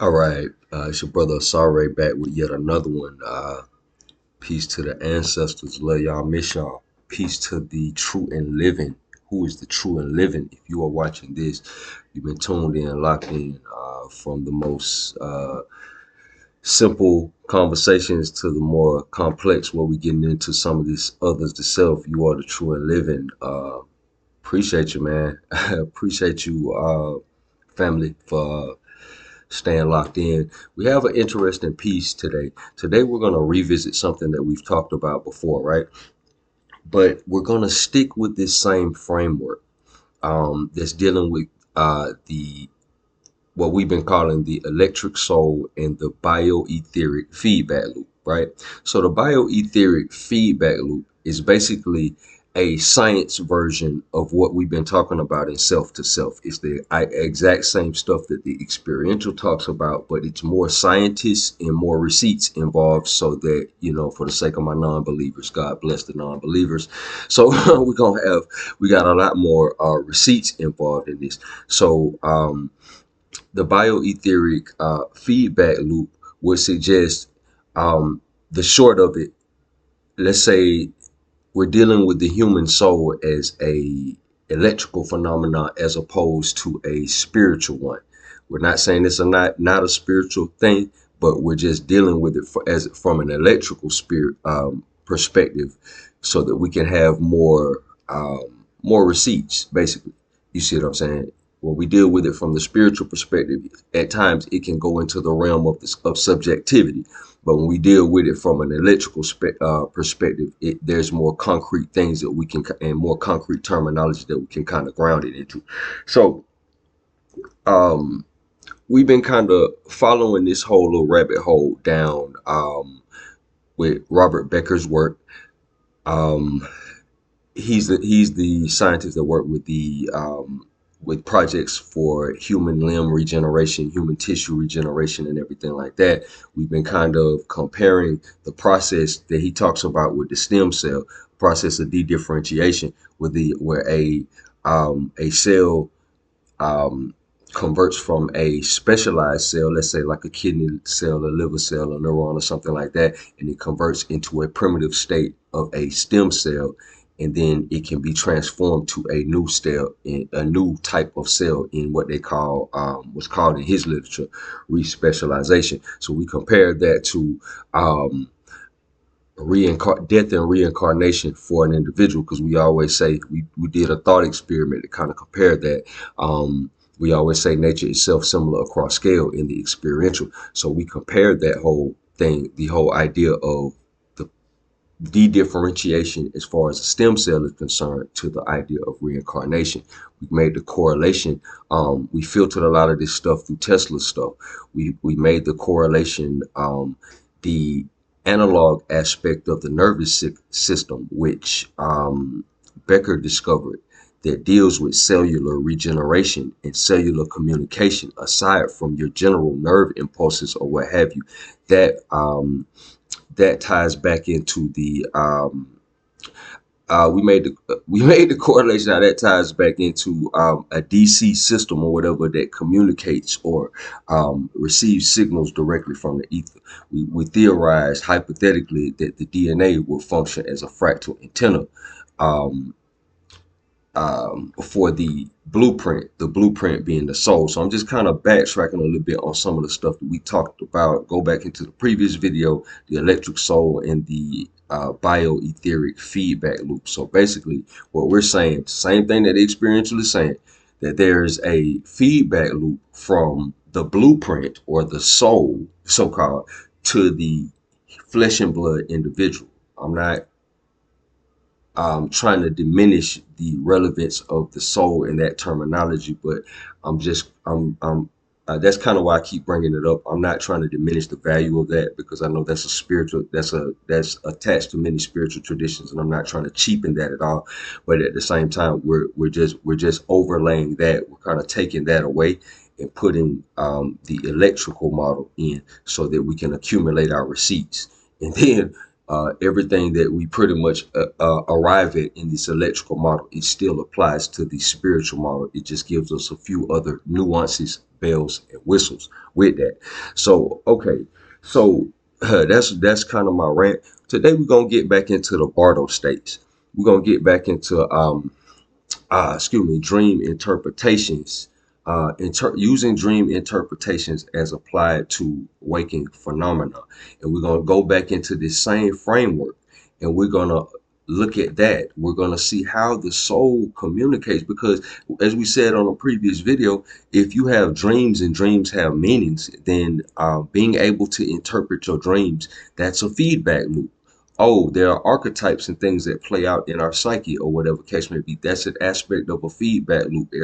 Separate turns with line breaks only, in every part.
All right, it's your brother Sorry back with yet another one. Peace to the ancestors, love y'all, miss y'all. Peace to the true and living. Who is the true and living? If you are watching this, you've been tuned in, locked in from the most simple conversations to the more complex, where we getting into some of these others, the self. You are the true and living. Appreciate you, man. Appreciate you, family, for staying locked in. We have an interesting piece today. Today we're going to revisit something that we've talked about before, right? But we're going to stick with this same framework that's dealing with the what we've been calling the electric soul and the bioetheric feedback loop, right? So the bioetheric feedback loop is basically a science version of what we've been talking about in self to self. It's the exact same stuff that the experiential talks about, but it's more scientists and more receipts involved, so that, for the sake of my non-believers, God bless the non-believers. So we got a lot more receipts involved in this. So the bioetheric feedback loop would suggest, the short of it, let's say we're dealing with the human soul as a electrical phenomenon as opposed to a spiritual one. We're not saying it's not a spiritual thing, but we're just dealing with it from an electrical spirit perspective, so that we can have more receipts, basically. You see what I'm saying? When we deal with it from the spiritual perspective, at times it can go into the realm of subjectivity. But when we deal with it from an electrical perspective, there's more concrete things that we can, and more concrete terminology that we can kind of ground it into. So um, we've been kind of following this whole little rabbit hole down with Robert Becker's work. Um, he's the scientist that worked with projects for human limb regeneration, human tissue regeneration, and everything like that. We've been kind of comparing the process that he talks about with the stem cell process of de-differentiation, where a cell um, converts from a specialized cell, let's say like a kidney cell, a liver cell, a neuron, or something like that, and it converts into a primitive state of a stem cell, and then it can be transformed to a new cell, in a new type of cell, in what they call, what's called in his literature, respecialization. So we compare that to death and reincarnation for an individual, because we always say, we did a thought experiment to kind of compare that. We always say nature is self-similar across scale in the experiential. So we compared that whole thing, the whole idea of the de-differentiation as far as the stem cell is concerned, to the idea of reincarnation. We made the correlation. We filtered a lot of this stuff through Tesla stuff. We made the correlation, the analog aspect of the nervous system, which Becker discovered, that deals with cellular regeneration and cellular communication, aside from your general nerve impulses or what have you. That that ties back into the we made the correlation. How that ties back into a DC system or whatever, that communicates or receives signals directly from the ether. We theorized hypothetically that the DNA will function as a fractal antenna, um, for the blueprint being the soul. So I'm just kind of backtracking a little bit on some of the stuff that we talked about. Go back into the previous video, the electric soul and the bioetheric feedback loop. So basically what we're saying, same thing that the experiential is saying, that there's a feedback loop from the blueprint, or the soul, so-called, to the flesh and blood individual. I'm not trying to diminish the relevance of the soul in that terminology, but I'm that's kind of why I keep bringing it up. I'm not trying to diminish the value of that, because I know that's a spiritual, that's attached to many spiritual traditions, and I'm not trying to cheapen that at all. But at the same time, we're just overlaying that. We're kind of taking that away and putting the electrical model in, so that we can accumulate our receipts. And then Everything that we pretty much arrive at in this electrical model, it still applies to the spiritual model. It just gives us a few other nuances, bells and whistles with that. So, okay, so that's kind of my rant. Today we're gonna get back into the Bardo states. We're gonna get back into dream interpretations, using dream interpretations as applied to waking phenomena. And we're going to go back into this same framework and we're going to look at that. We're going to see how the soul communicates, because as we said on a previous video, if you have dreams and dreams have meanings, then being able to interpret your dreams, that's a feedback loop. Oh, there are archetypes and things that play out in our psyche or whatever case may be. That's an aspect of a feedback loop.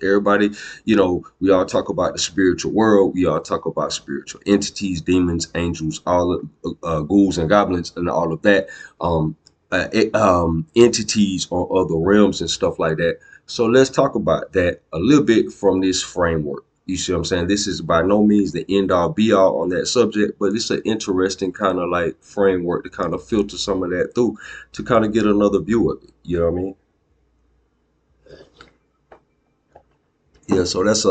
Everybody, we all talk about the spiritual world. We all talk about spiritual entities, demons, angels, all of ghouls and goblins and all of that. Entities or other realms and stuff like that. So let's talk about that a little bit from this framework. You see what I'm saying? This is by no means the end all be all on that subject, but it's an interesting kind of like framework to kind of filter some of that through to kind of get another view of it. You know what I mean? Yeah. So that's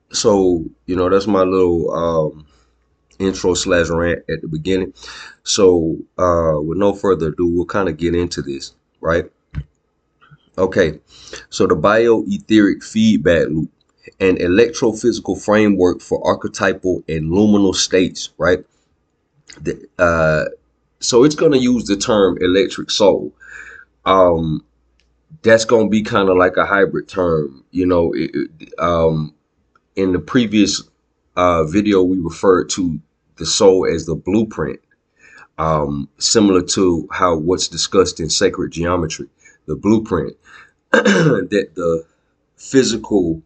that's my little intro / rant at the beginning. So with no further ado, we'll kind of get into this, right? Okay, so the Bio-Aetheric Feedback Loop, an electrophysical framework for archetypal and luminal states, right? So it's going to use the term electric soul. That's going to be kind of like a hybrid term. In the previous video, we referred to the soul as the blueprint, similar to how what's discussed in sacred geometry, the blueprint that the physical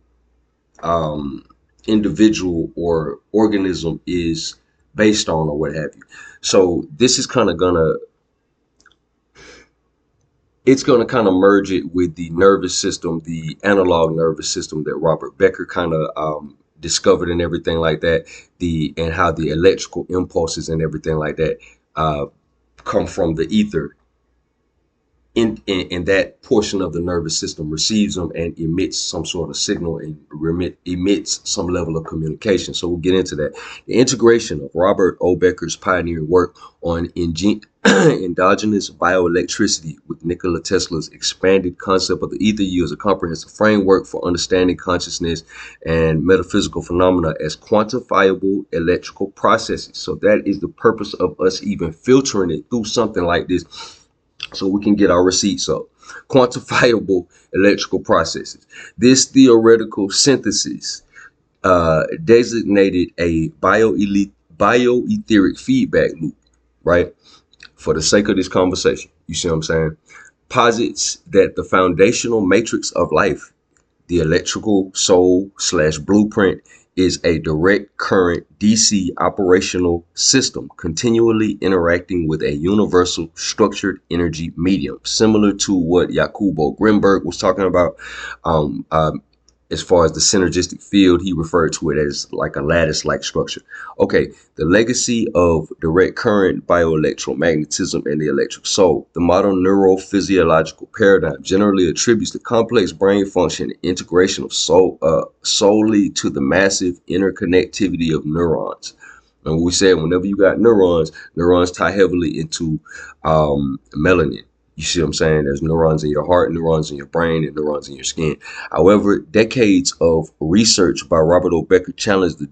individual or organism is based on or what have you. So this is kind of it's gonna kind of merge it with the nervous system, the analog nervous system that Robert Becker kind of discovered and everything like that, and how the electrical impulses and everything like that come from the ether. In that portion of the nervous system receives them and emits some sort of signal and emits some level of communication. So we'll get into that. The integration of Robert O. Becker's pioneering work on endogenous bioelectricity with Nikola Tesla's expanded concept of the ether yields a comprehensive framework for understanding consciousness and metaphysical phenomena as quantifiable electrical processes. So that is the purpose of us even filtering it through something like this, so we can get our receipts up. Quantifiable electrical processes. This theoretical synthesis designated a bioetheric feedback loop, right? For the sake of this conversation, you see what I'm saying? Posits that the foundational matrix of life, the electrical soul / blueprint, is a direct current DC operational system continually interacting with a universal structured energy medium, similar to what Jacobo Grimberg was talking about. As far as the synergistic field, he referred to it as like a lattice-like structure. Okay, the legacy of direct current, bioelectromagnetism, and the electric soul. The modern neurophysiological paradigm generally attributes the complex brain function and integration of soul solely to the massive interconnectivity of neurons. And we said whenever you got neurons tie heavily into melanin. You see what I'm saying? There's neurons in your heart, neurons in your brain, and neurons in your skin. However, decades of research by Robert O. Becker challenged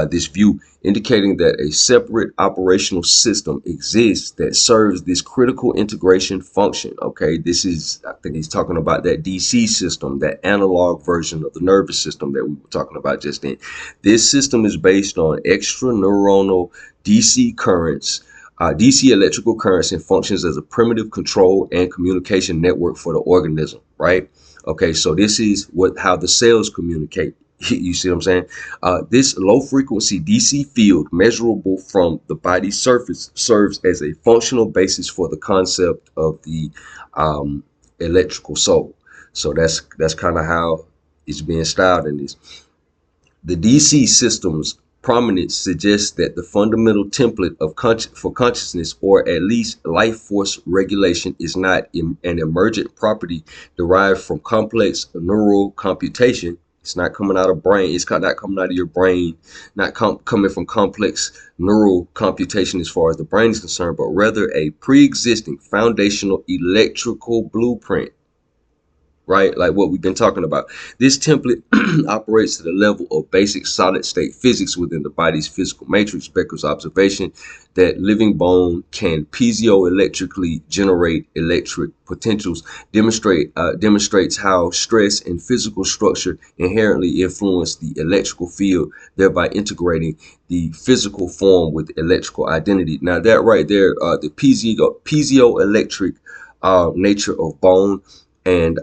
this view, indicating that a separate operational system exists that serves this critical integration function. Okay, this is, I think he's talking about that DC system, that analog version of the nervous system that we were talking about just then. This system is based on extraneuronal DC currents, DC electrical currents, and functions as a primitive control and communication network for the organism, right? Okay, so this is how the cells communicate. You see what I'm saying? This low frequency DC field, measurable from the body's surface, serves as a functional basis for the concept of the electrical soul. So that's kind of how it's being styled in this. The DC systems prominence suggests that the fundamental template of for consciousness, or at least life force regulation, is not an emergent property derived from complex neural computation. It's not coming out of brain. It's not coming out of your brain, not coming from complex neural computation as far as the brain is concerned, but rather a pre-existing foundational electrical blueprint, right? Like what we've been talking about. This template operates to the level of basic solid state physics within the body's physical matrix. Becker's observation that living bone can piezoelectrically generate electric potentials demonstrates how stress and physical structure inherently influence the electrical field, thereby integrating the physical form with electrical identity. Now that right there, the piezoelectric nature of bone and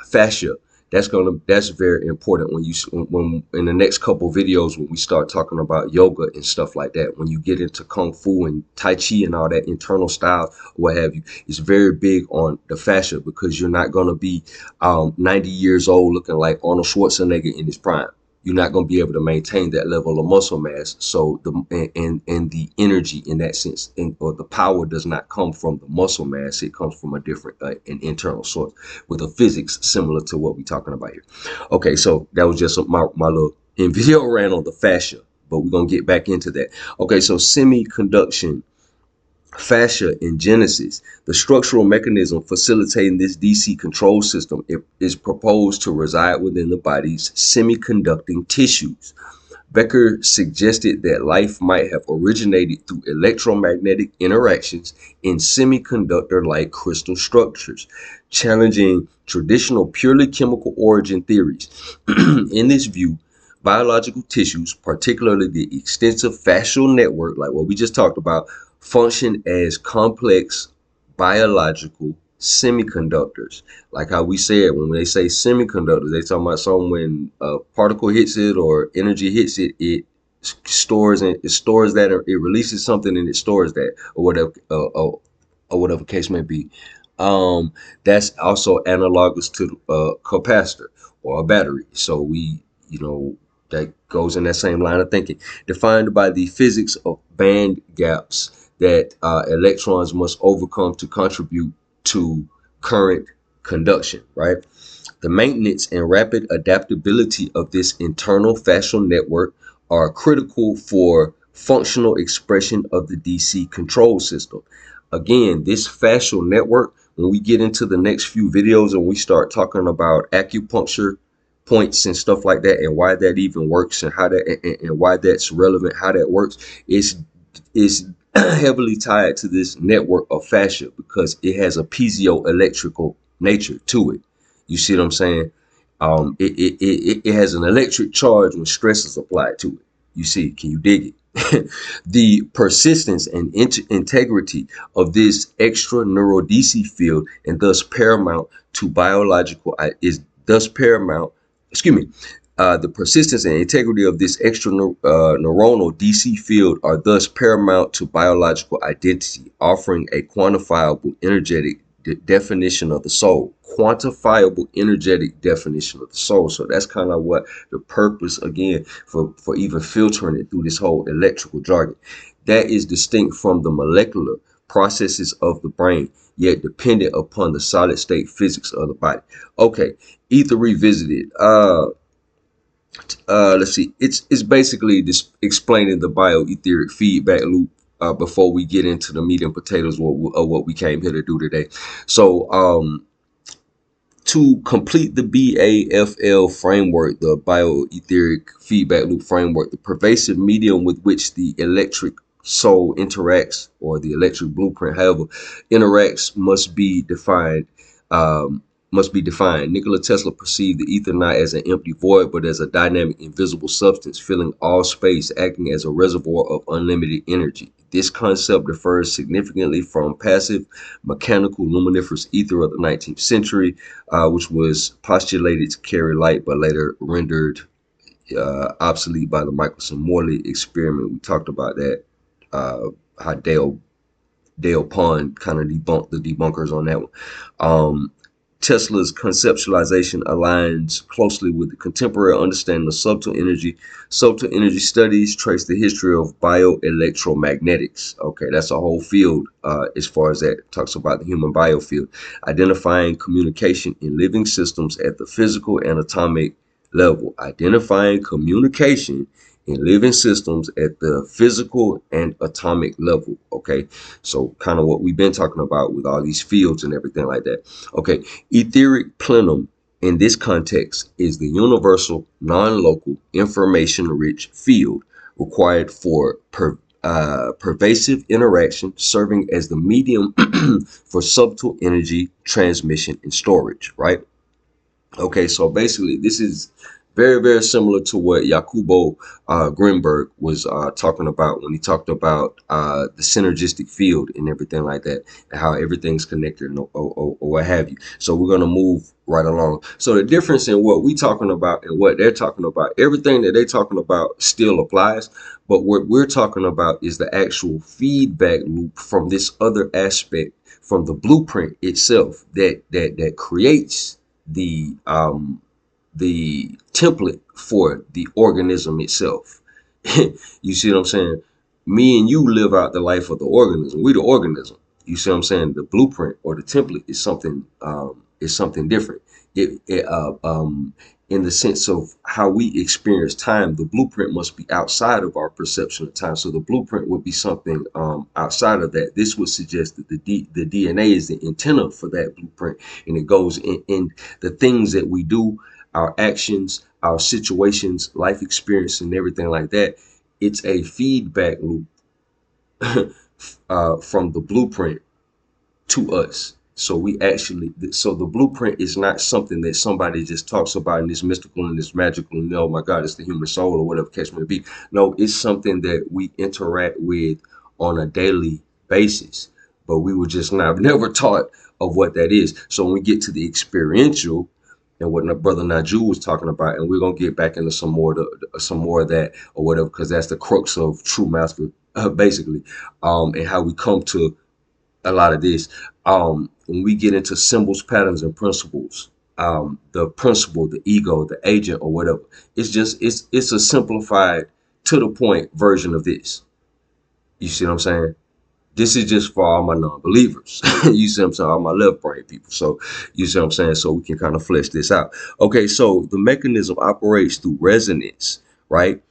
fascia, that's very important when in the next couple videos, when we start talking about yoga and stuff like that, when you get into kung fu and tai chi and all that internal style, what have you, it's very big on the fascia, because you're not going to be 90 years old looking like Arnold Schwarzenegger in his prime. You're not going to be able to maintain that level of muscle mass. So and the energy in that sense, or the power, does not come from the muscle mass. It comes from a different an internal source with a physics similar to what we're talking about here. Okay, so that was just my little video rant on the fascia, but we're going to get back into that. Okay, so semiconduction fascia in Genesis, the structural mechanism facilitating this DC control system, is proposed to reside within the body's semiconducting tissues. Becker suggested that life might have originated through electromagnetic interactions in semiconductor-like crystal structures, challenging traditional purely chemical origin theories. In this view, biological tissues, particularly the extensive fascial network, like what we just talked about, function as complex biological semiconductors. Like how we said, when they say semiconductors, they talking about something when a particle hits it or energy hits it, it stores that, or it releases something and it stores that, or whatever, or whatever case may be. That's also analogous to a capacitor or a battery. So that goes in that same line of thinking, defined by the physics of band gaps that electrons must overcome to contribute to current conduction, right? The maintenance and rapid adaptability of this internal fascial network are critical for functional expression of the DC control system. Again, this fascial network, when we get into the next few videos and we start talking about acupuncture points and stuff like that, and why that even works, and how that and why that's relevant, how that works, is heavily tied to this network of fascia, because it has a piezoelectrical nature to it. You see what I'm saying? It has an electric charge when stress is applied to it. You see, can you dig it? The persistence and integrity of this extra neural DC field, and thus paramount to biological, is thus paramount. Excuse me. The persistence and integrity of this extra neuronal DC field are thus paramount to biological identity, offering a quantifiable energetic definition of the soul. Quantifiable energetic definition of the soul. So that's kind of what the purpose, again, for even filtering it through this whole electrical jargon. That is distinct from the molecular processes of the brain, yet dependent upon the solid state physics of the body. Okay, Aether Revisited. Let's see. It's basically just explaining the Bio-Aetheric Feedback Loop before we get into the meat and potatoes of what we came here to do today. So to complete the BAFL framework, the Bio-Aetheric Feedback Loop framework, the pervasive medium with which the electric soul interacts, or the electric blueprint, however, interacts, must be defined. Nikola Tesla perceived the ether not as an empty void, but as a dynamic, invisible substance filling all space, acting as a reservoir of unlimited energy. This concept differs significantly from passive mechanical luminiferous ether of the 19th century, which was postulated to carry light, but later rendered obsolete by the Michelson-Morley experiment. We talked about that, how Dale Pond kind of debunked the debunkers on that one. Tesla's conceptualization aligns closely with the contemporary understanding of subtle energy. Subtle energy studies trace the history of bioelectromagnetics. Okay, that's a whole field as far as that talks about the human biofield, identifying communication in living systems at the physical and atomic level. Identifying communication in living systems at the physical and atomic level. Okay, so kind of what we've been talking about with all these fields and everything like that. Okay, etheric plenum in this context is the universal, non-local, information-rich field required for pervasive interaction, serving as the medium for subtle energy transmission and storage, right? Okay, so basically, this is very, very similar to what Jacobo Grinberg was talking about when he talked about the synergistic field and everything like that, and how everything's connected or what have you. So we're going to move right along. So the difference in what we talking about and what they're talking about, everything that they're talking about still applies, but what we're talking about is the actual feedback loop from this other aspect, from the blueprint itself that creates the template for the organism itself. You see what I'm saying? Me and you live out the life of the organism. We the organism. You see what I'm saying? The blueprint or the template is something different. In the sense of how we experience time, the blueprint must be outside of our perception of time. So the blueprint would be something outside of that. This would suggest that the DNA is the antenna for that blueprint, and it goes in the things that we do, our actions, our situations, life experience, and everything like that. It's a feedback loop from the blueprint to us. So so the blueprint is not something that somebody just talks about and it's mystical and it's magical and oh my God, it's the human soul or whatever case may be. No, it's something that we interact with on a daily basis, but we were just not never taught of what that is. So when we get to the experiential and what my brother Naju was talking about, and we're gonna get back into some more of that or whatever, because that's the crux of true master, basically, and how we come to a lot of this. When we get into symbols, patterns, and principles, the principle, the ego, the agent, or whatever, it's a simplified to the point version of this. You see what I'm saying? This is just for all my non-believers. You see what I'm saying? All my left brain people. So you see what I'm saying? So we can kind of flesh this out. Okay, so the mechanism operates through resonance, right?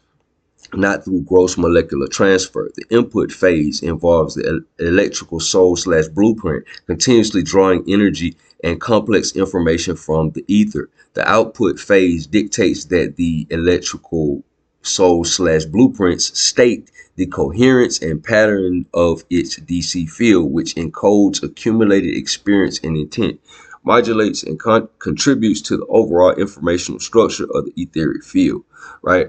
Not through gross molecular transfer. The input phase involves the electrical soul slash blueprint, continuously drawing energy and complex information from the ether. The output phase dictates that the electrical soul slash blueprints state the coherence and pattern of its DC field, which encodes accumulated experience and intent, modulates and contributes to the overall informational structure of the etheric field, right?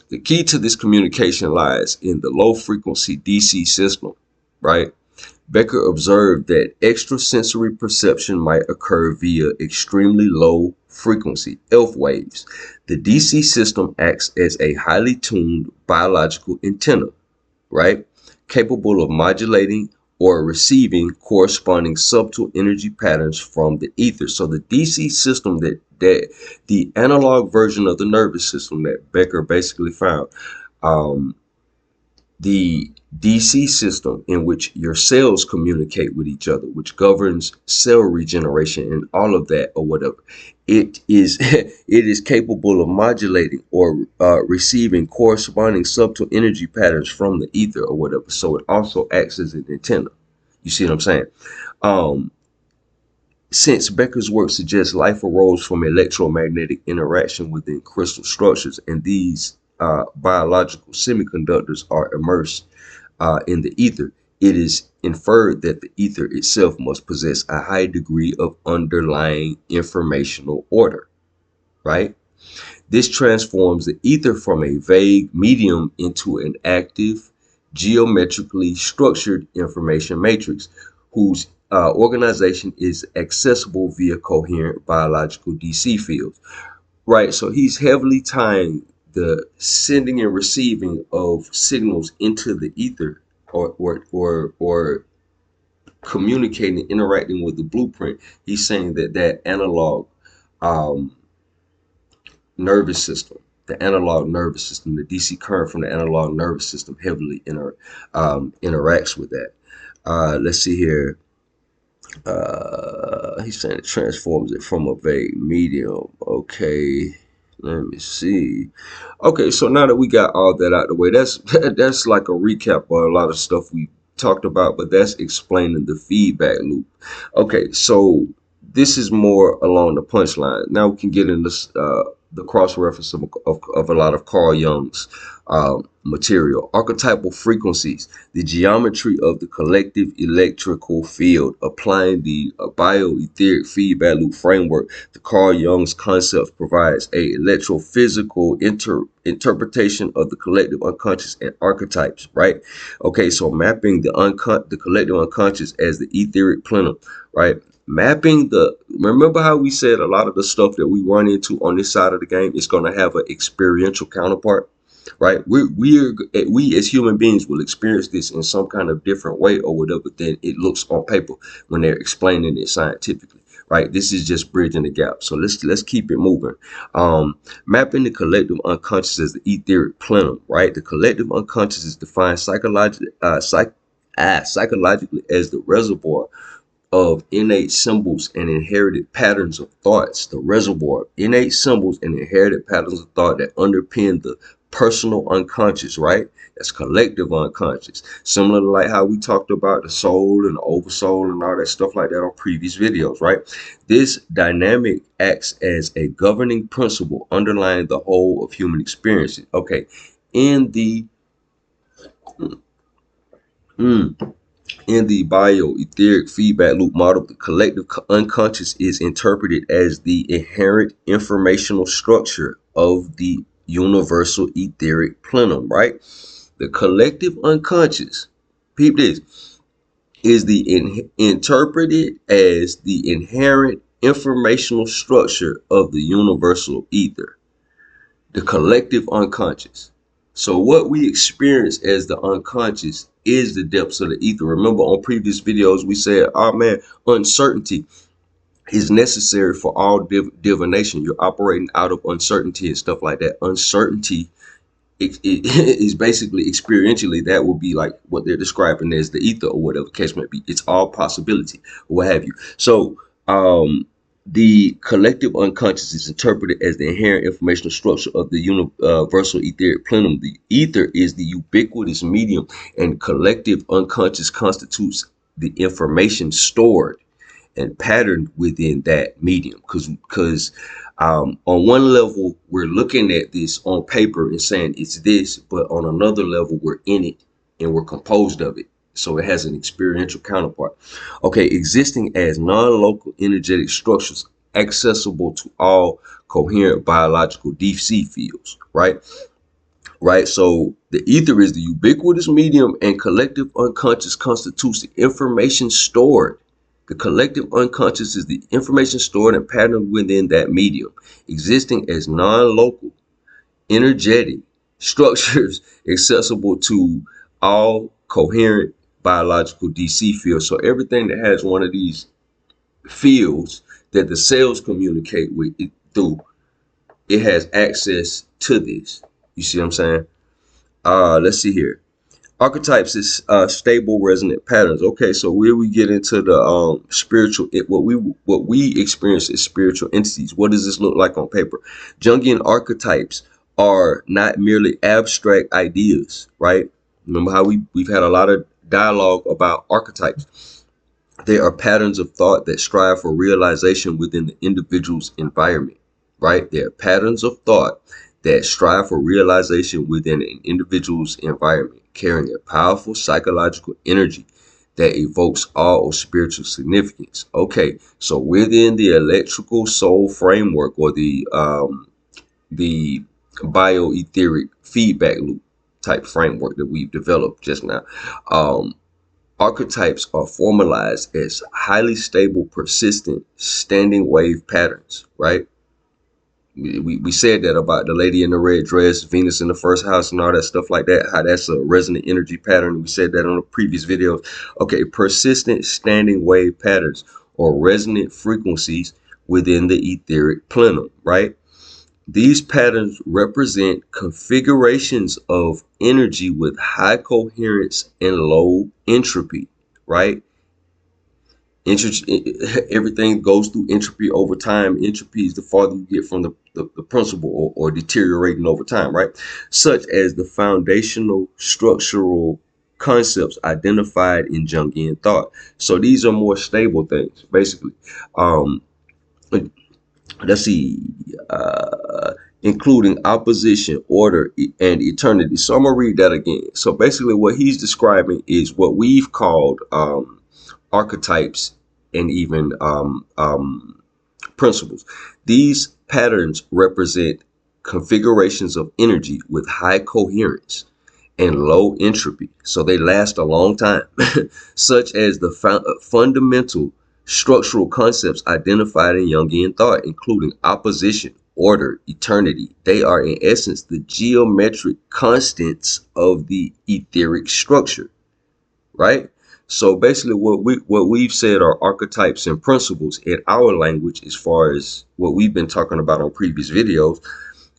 The key to this communication lies in the low frequency DC system, right? Becker observed that extrasensory perception might occur via extremely low frequency ELF waves. The DC system acts as a highly tuned biological antenna, right? Capable of modulating or receiving corresponding subtle energy patterns from the ether. So the DC system that the analog version of the nervous system that Becker basically found, the DC system in which your cells communicate with each other, which governs cell regeneration and all of that or whatever, it is it is capable of modulating or receiving corresponding subtle energy patterns from the ether or whatever. So it also acts as an antenna. You see what I'm saying? Since Becker's work suggests life arose from electromagnetic interaction within crystal structures, and these biological semiconductors are immersed in the ether, it is inferred that the ether itself must possess a high degree of underlying informational order, right? This transforms the ether from a vague medium into an active, geometrically structured information matrix whose organization is accessible via coherent biological DC fields. Right, so he's heavily tying the sending and receiving of signals into the ether or communicating, interacting with the blueprint. He's saying that that analog um, nervous system, the analog nervous system, the DC current from the analog nervous system heavily interacts with that. Let's see here. He's saying it transforms it from a vague medium. Okay, let me see. Okay, so now that we got all that out of the way, that's like a recap of a lot of stuff we talked about, but that's explaining the feedback loop. Okay, so this is more along the punchline. Now we can get into the cross reference of a lot of Carl Jung's material. Archetypal frequencies, the geometry of the collective electrical field, applying the bio-etheric feedback loop framework to Carl Jung's concepts provides a electrophysical interpretation of the collective unconscious and archetypes, right? Okay, so mapping the collective unconscious as the etheric plenum, right? Mapping remember how we said a lot of the stuff that we run into on this side of the game is going to have an experiential counterpart, right? We as human beings will experience this in some kind of different way or whatever than it looks on paper when they're explaining it scientifically, right? This is just bridging the gap. So let's keep it moving. Mapping the collective unconscious as the etheric plenum, right? The collective unconscious is defined psychologically as the reservoir of innate symbols and inherited patterns of thoughts, the reservoir of innate symbols and inherited patterns of thought that underpin the personal unconscious, right? That's collective unconscious. Similar to like how we talked about the soul and the oversoul and all that stuff like that on previous videos, right? This dynamic acts as a governing principle underlying the whole of human experiences. Okay, in the in the bio-etheric feedback loop model, the collective unconscious is interpreted as the inherent informational structure of the universal etheric plenum, right? The collective unconscious, peep this, is interpreted as the inherent informational structure of the universal ether, the collective unconscious. So what we experience as the unconscious is the depths of the ether. Remember on previous videos, we said, oh man, uncertainty is necessary for all divination. You're operating out of uncertainty and stuff like that. Uncertainty it is basically experientially, that would be like what they're describing as the ether or whatever the case might be. It's all possibility or what have you. So the collective unconscious is interpreted as the inherent informational structure of the universal etheric plenum. The ether is the ubiquitous medium, and collective unconscious constitutes the information stored and patterned within that medium. Because on one level, we're looking at this on paper and saying it's this, but on another level, we're in it and we're composed of it. So it has an experiential counterpart. Okay, existing as non-local energetic structures accessible to all coherent biological DC fields, right? Right. So the ether is the ubiquitous medium, and collective unconscious constitutes the information stored. The collective unconscious is the information stored and patterned within that medium, existing as non-local, energetic structures accessible to all coherent biological DC fields. So everything that has one of these fields that the cells communicate with it through, it has access to this. You see what I'm saying? Let's see here. Archetypes is stable resonant patterns. Okay, so where we get into the spiritual, what we experience is spiritual entities. What does this look like on paper? Jungian archetypes are not merely abstract ideas, right? Remember how we've had a lot of dialogue about archetypes. They are patterns of thought that strive for realization within the individual's environment, right? They are patterns of thought that strive for realization within an individual's environment, carrying a powerful psychological energy that evokes awe or spiritual significance. Okay, so within the electrical soul framework, or the bio-etheric feedback loop type framework that we've developed just now, archetypes are formalized as highly stable, persistent, standing wave patterns, right? We said that about the lady in the red dress, Venus in the first house, and all that stuff like that, how that's a resonant energy pattern. We said that on a previous video. Okay, persistent standing wave patterns or resonant frequencies within the etheric plenum, right? These patterns represent configurations of energy with high coherence and low entropy, right? Everything goes through entropy over time. Entropy is the farther you get from the principle, or deteriorating over time, right? Such as the foundational structural concepts identified in Jungian thought. So these are more stable things, basically. Um, let's see, including opposition, order, and eternity. So I'm gonna read that again. So basically, what he's describing is what we've called archetypes and even principles. These patterns represent configurations of energy with high coherence and low entropy, so they last a long time, such as the fundamental structural concepts identified in Jungian thought, including opposition, order, eternity. They are, in essence, the geometric constants of the etheric structure, right? So basically, what we've said are archetypes and principles in our language, as far as what we've been talking about on previous videos.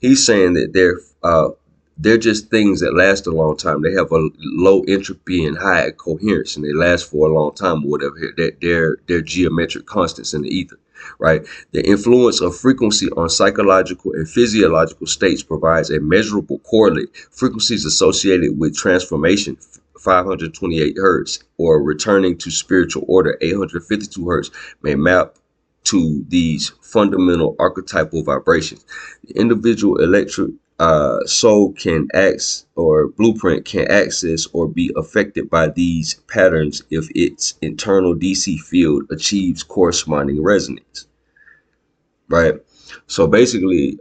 He's saying that they're just things that last a long time. They have a low entropy and high coherence, and they last for a long time, or whatever. They're geometric constants in the ether, right? The influence of frequency on psychological and physiological states provides a measurable correlate. Frequencies associated with transformation, 528 hertz, or returning to spiritual order, 852 hertz, may map to these fundamental archetypal vibrations. The individual electric soul can access, or blueprint can access or be affected by these patterns if its internal DC field achieves corresponding resonance, right? So basically,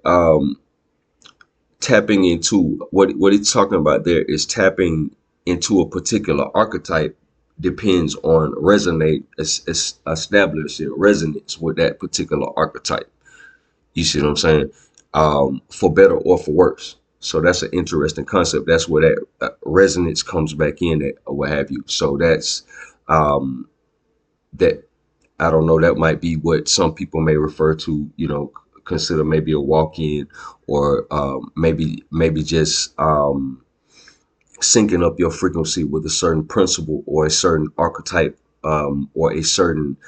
tapping into what it's talking about there is tapping into a particular archetype depends on establishing resonance with that particular archetype. You see what I'm saying? For better or for worse. So that's an interesting concept. That's where that resonance comes back in at, or what have you. So that's that. I don't know. That might be what some people may refer to. Consider maybe a walk-in, or maybe just syncing up your frequency with a certain principle or a certain archetype, or a certain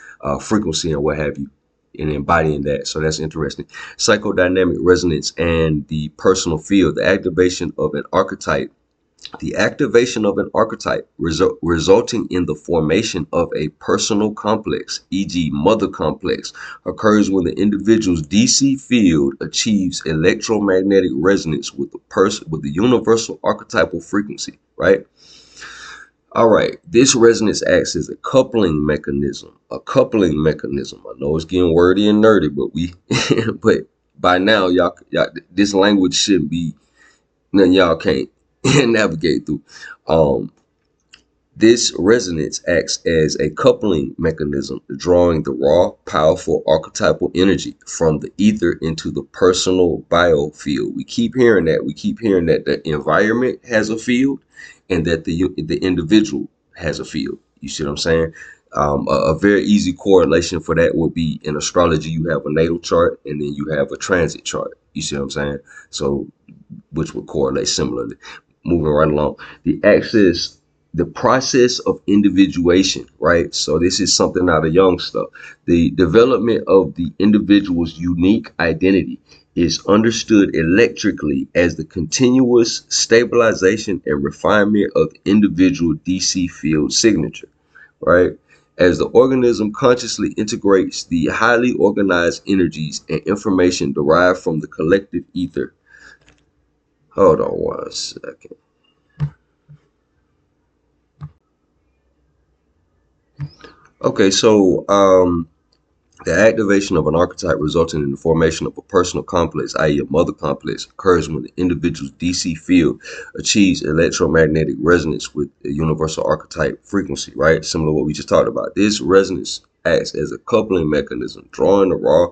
frequency, and what have you, and embodying that. So that's interesting. Psychodynamic resonance and the personal field. The activation of an archetype resulting in the formation of a personal complex, e.g. mother complex, occurs when the individual's DC field achieves electromagnetic resonance with the universal archetypal frequency, right? All right, this resonance acts as a coupling mechanism. A coupling mechanism. I know it's getting wordy and nerdy, but but by now y'all this language shouldn't be nothing y'all can't navigate through. This resonance acts as a coupling mechanism, drawing the raw, powerful archetypal energy from the ether into the personal biofield. We keep hearing that. We keep hearing that the environment has a field, and that the individual has a field. You see what I'm saying? A very easy correlation for that would be in astrology. You have a natal chart, and then you have a transit chart. You see what I'm saying? So, which would correlate similarly. Moving right along, the process of individuation, right? So this is something out of Jung stuff. The development of the individual's unique identity is understood electrically as the continuous stabilization and refinement of individual DC field signature, right? As the organism consciously integrates the highly organized energies and information derived from the collective ether. Hold on 1 second. Okay, so the activation of an archetype resulting in the formation of a personal complex, i.e. a mother complex, occurs when the individual's DC field achieves electromagnetic resonance with a universal archetype frequency, right? Similar to what we just talked about. This resonance acts as a coupling mechanism, drawing the raw,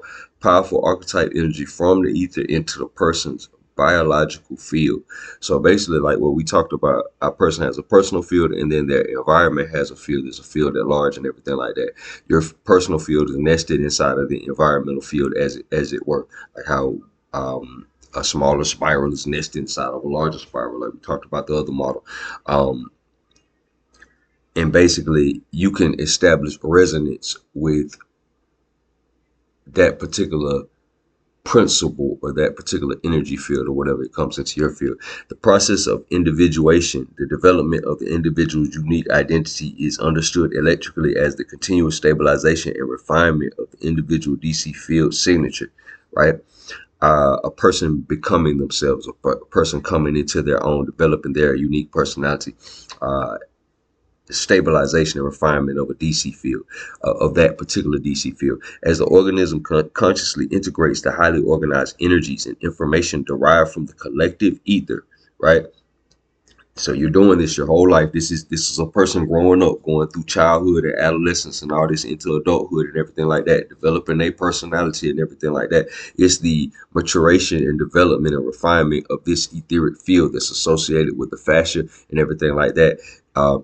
powerful archetype energy from the ether into the person's biological field. So basically, like what we talked about, a person has a personal field, and then their environment has a field. There's a field at large and everything like that. Your personal field is nested inside of the environmental field, as it were, like how a smaller spiral is nested inside of a larger spiral, like we talked about the other model. And basically, you can establish resonance with that particular principle or that particular energy field or whatever it comes into your field. The process of individuation, the development of the individual's unique identity, is understood electrically as the continuous stabilization and refinement of the individual DC field signature, right? A person becoming themselves, a person coming into their own, developing their unique personality, stabilization and refinement of a DC field, of that particular DC field. As the organism consciously integrates the highly organized energies and information derived from the collective ether, right? So you're doing this your whole life. This is a person growing up, going through childhood and adolescence and all this into adulthood and everything like that, developing their personality and everything like that. It's the maturation and development and refinement of this etheric field that's associated with the fascia and everything like that.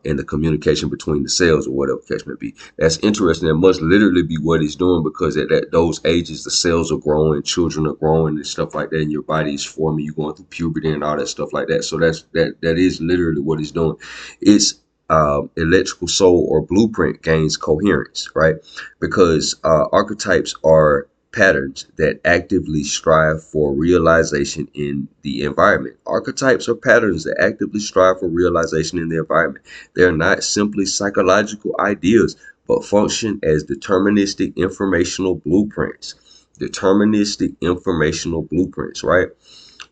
And the communication between the cells or whatever the case may be. That's interesting. It must literally be what it's doing, because at those ages, the cells are growing, children are growing and stuff like that, and your body is forming, you're going through puberty and all that stuff like that. So that is literally what it's doing. It's electrical soul or blueprint gains coherence, right? Because archetypes are patterns that actively strive for realization in the environment. Archetypes are patterns that actively strive for realization in the environment. They're not simply psychological ideas, but function as deterministic informational blueprints. Deterministic informational blueprints, right?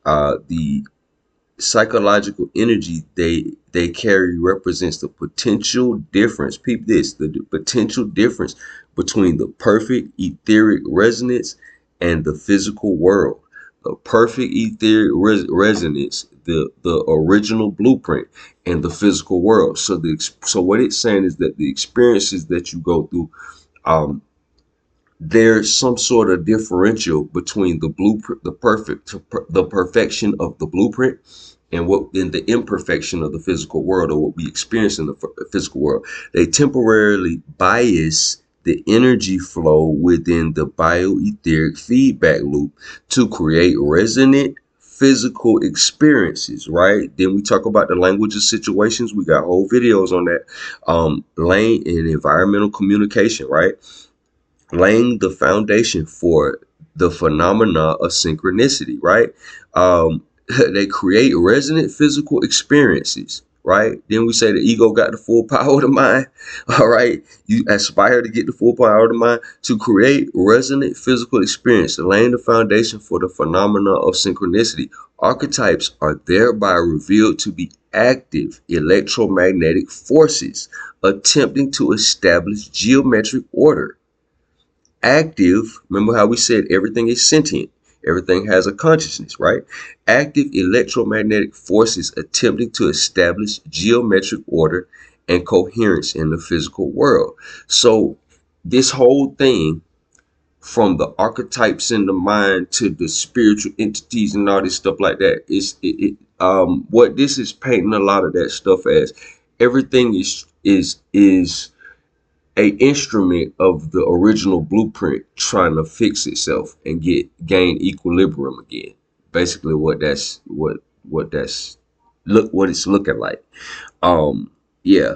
The psychological energy they carry represents the potential difference. Peep this, the potential difference between the perfect etheric resonance and the physical world. The perfect etheric resonance, the original blueprint, and the physical world. So what it's saying is that the experiences that you go through, there's some sort of differential between the blueprint, the perfection of the blueprint, and the imperfection of the physical world, or what we experience in the physical world. They temporarily bias the energy flow within the bioetheric feedback loop to create resonant physical experiences, right? Then we talk about the language of situations. We got whole videos on that. Lane and environmental communication, right? Laying the foundation for the phenomena of synchronicity, right? They create resonant physical experiences, right? Then we say the ego got the full power of the mind, all right? You aspire to get the full power of the mind to create resonant physical experience, laying the foundation for the phenomena of synchronicity. Archetypes are thereby revealed to be active electromagnetic forces attempting to establish geometric order. Active, remember how we said everything is sentient, everything has a consciousness, right? Active electromagnetic forces attempting to establish geometric order and coherence in the physical world. So this whole thing, from the archetypes in the mind to the spiritual entities and all this stuff like that, what this is painting a lot of that stuff as, everything is a instrument of the original blueprint trying to fix itself and gain equilibrium again. Basically what it's looking like. Yeah.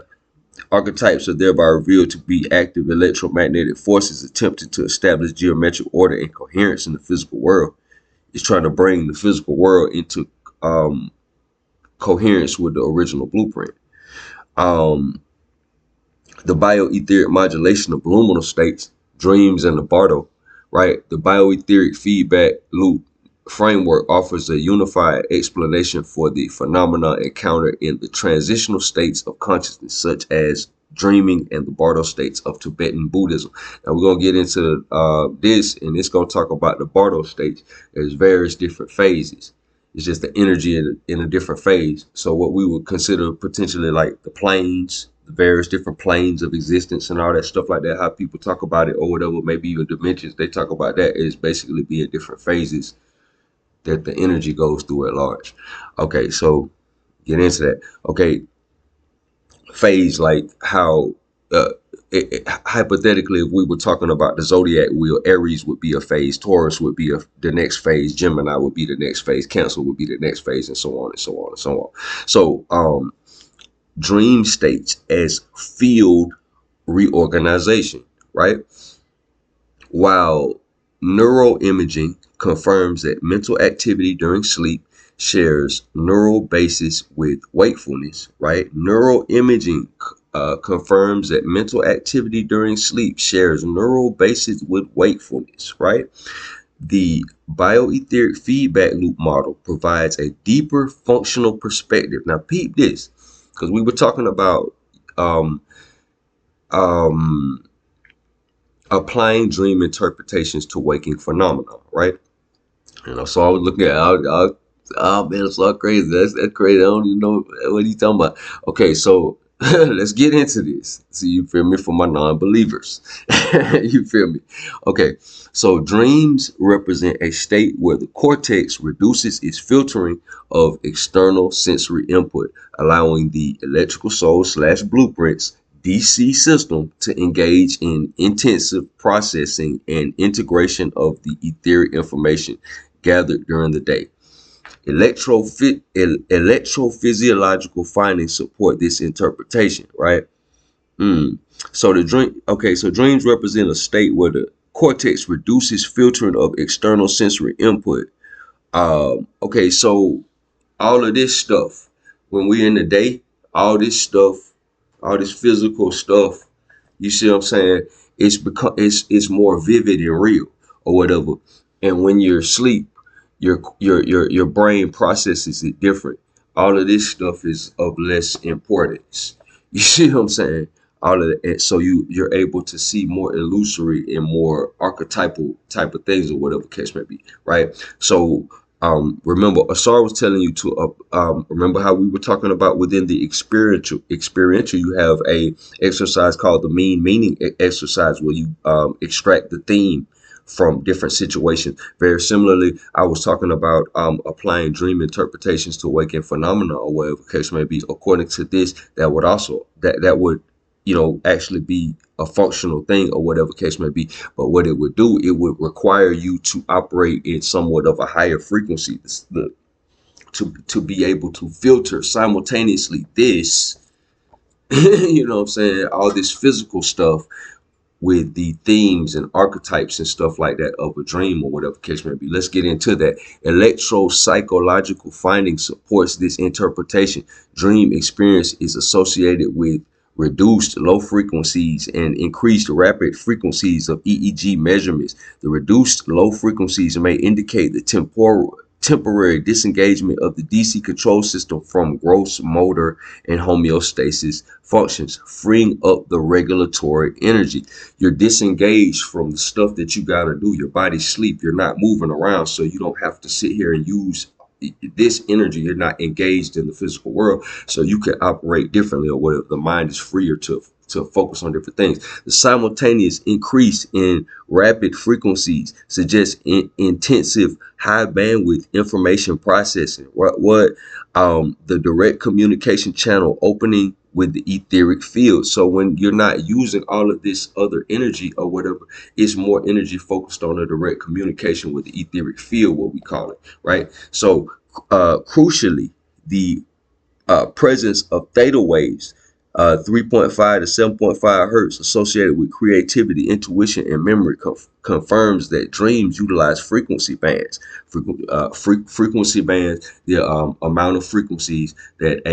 Archetypes are thereby revealed to be active electromagnetic forces attempting to establish geometric order and coherence in the physical world. It's trying to bring the physical world into coherence with the original blueprint. The bioetheric modulation of luminal states, dreams, and the Bardo, right? The bioetheric feedback loop framework offers a unified explanation for the phenomena encountered in the transitional states of consciousness, such as dreaming and the Bardo states of Tibetan Buddhism. Now we're going to get into this, and it's going to talk about the Bardo states. There's various different phases. It's just the energy in a different phase. So what we would consider potentially like the planes, the various different planes of existence and all that stuff like that, how people talk about it or whatever, maybe even dimensions, they talk about that is basically being different phases that the energy goes through at large. Okay, so get into that. Okay, phase, like how hypothetically, if we were talking about the zodiac wheel, Aries would be a phase, Taurus would be the next phase, Gemini would be the next phase, Cancer would be the next phase, and so on and so on and so on. So dream states as field reorganization, right? While neuroimaging confirms that mental activity during sleep shares neural basis with wakefulness, right? Neuroimaging confirms that mental activity during sleep shares neural basis with wakefulness, right? The bioetheric feedback loop model provides a deeper functional perspective. Now, peep this, because we were talking about um, um, applying dream interpretations to waking phenomena, right? So I was looking at, oh man, it's all crazy. That's crazy. I don't even know what he's talking about. Okay, so let's get into this. See, you feel me? For my non-believers, you feel me? Okay, so dreams represent a state where the cortex reduces its filtering of external sensory input, allowing the electrical soul slash blueprints DC system to engage in intensive processing and integration of the etheric information gathered during the day. Electrophysiological findings support this interpretation, right? So the dream, okay, so dreams represent a state where the cortex reduces filtering of external sensory input. Okay, so all of this stuff, when we're in the day, all this stuff, all this physical stuff, you see what I'm saying? It's more vivid and real or whatever. And when you're asleep, your brain processes it different. All of this stuff is of less importance. You see what I'm saying? All of that, so you're able to see more illusory and more archetypal type of things or whatever case may be, right? So remember, Asar was telling you to remember how we were talking about within the experiential, you have a exercise called the mean meaning exercise where you extract the theme from different situations. Very similarly, I was talking about applying dream interpretations to waking phenomena or whatever case may be. According to this, that would also that would actually be a functional thing or whatever case may be. But what it would do, it would require you to operate in somewhat of a higher frequency to be able to filter simultaneously this, you know what I'm saying, all this physical stuff with the themes and archetypes and stuff like that of a dream or whatever case may be. Let's get into that. Electropsychological finding supports this interpretation. Dream experience is associated with reduced low frequencies and increased rapid frequencies of EEG measurements. The reduced low frequencies may indicate the temporary disengagement of the DC control system from gross motor and homeostasis functions, freeing up the regulatory energy. You're disengaged from the stuff that you got to do. Your body's sleep. You're not moving around, so you don't have to sit here and use this energy. You're not engaged in the physical world, so you can operate differently or whatever. The mind is freer to focus on different things. The simultaneous increase in rapid frequencies suggests intensive high bandwidth information processing. The direct communication channel opening with the etheric field. So when you're not using all of this other energy or whatever, it's more energy focused on a direct communication with the etheric field, what we call it, right? So crucially, the presence of theta waves, 3.5 to 7.5 hertz, associated with creativity, intuition, and memory, confirms that dreams utilize frequency bands. Frequency bands, the amount of frequencies that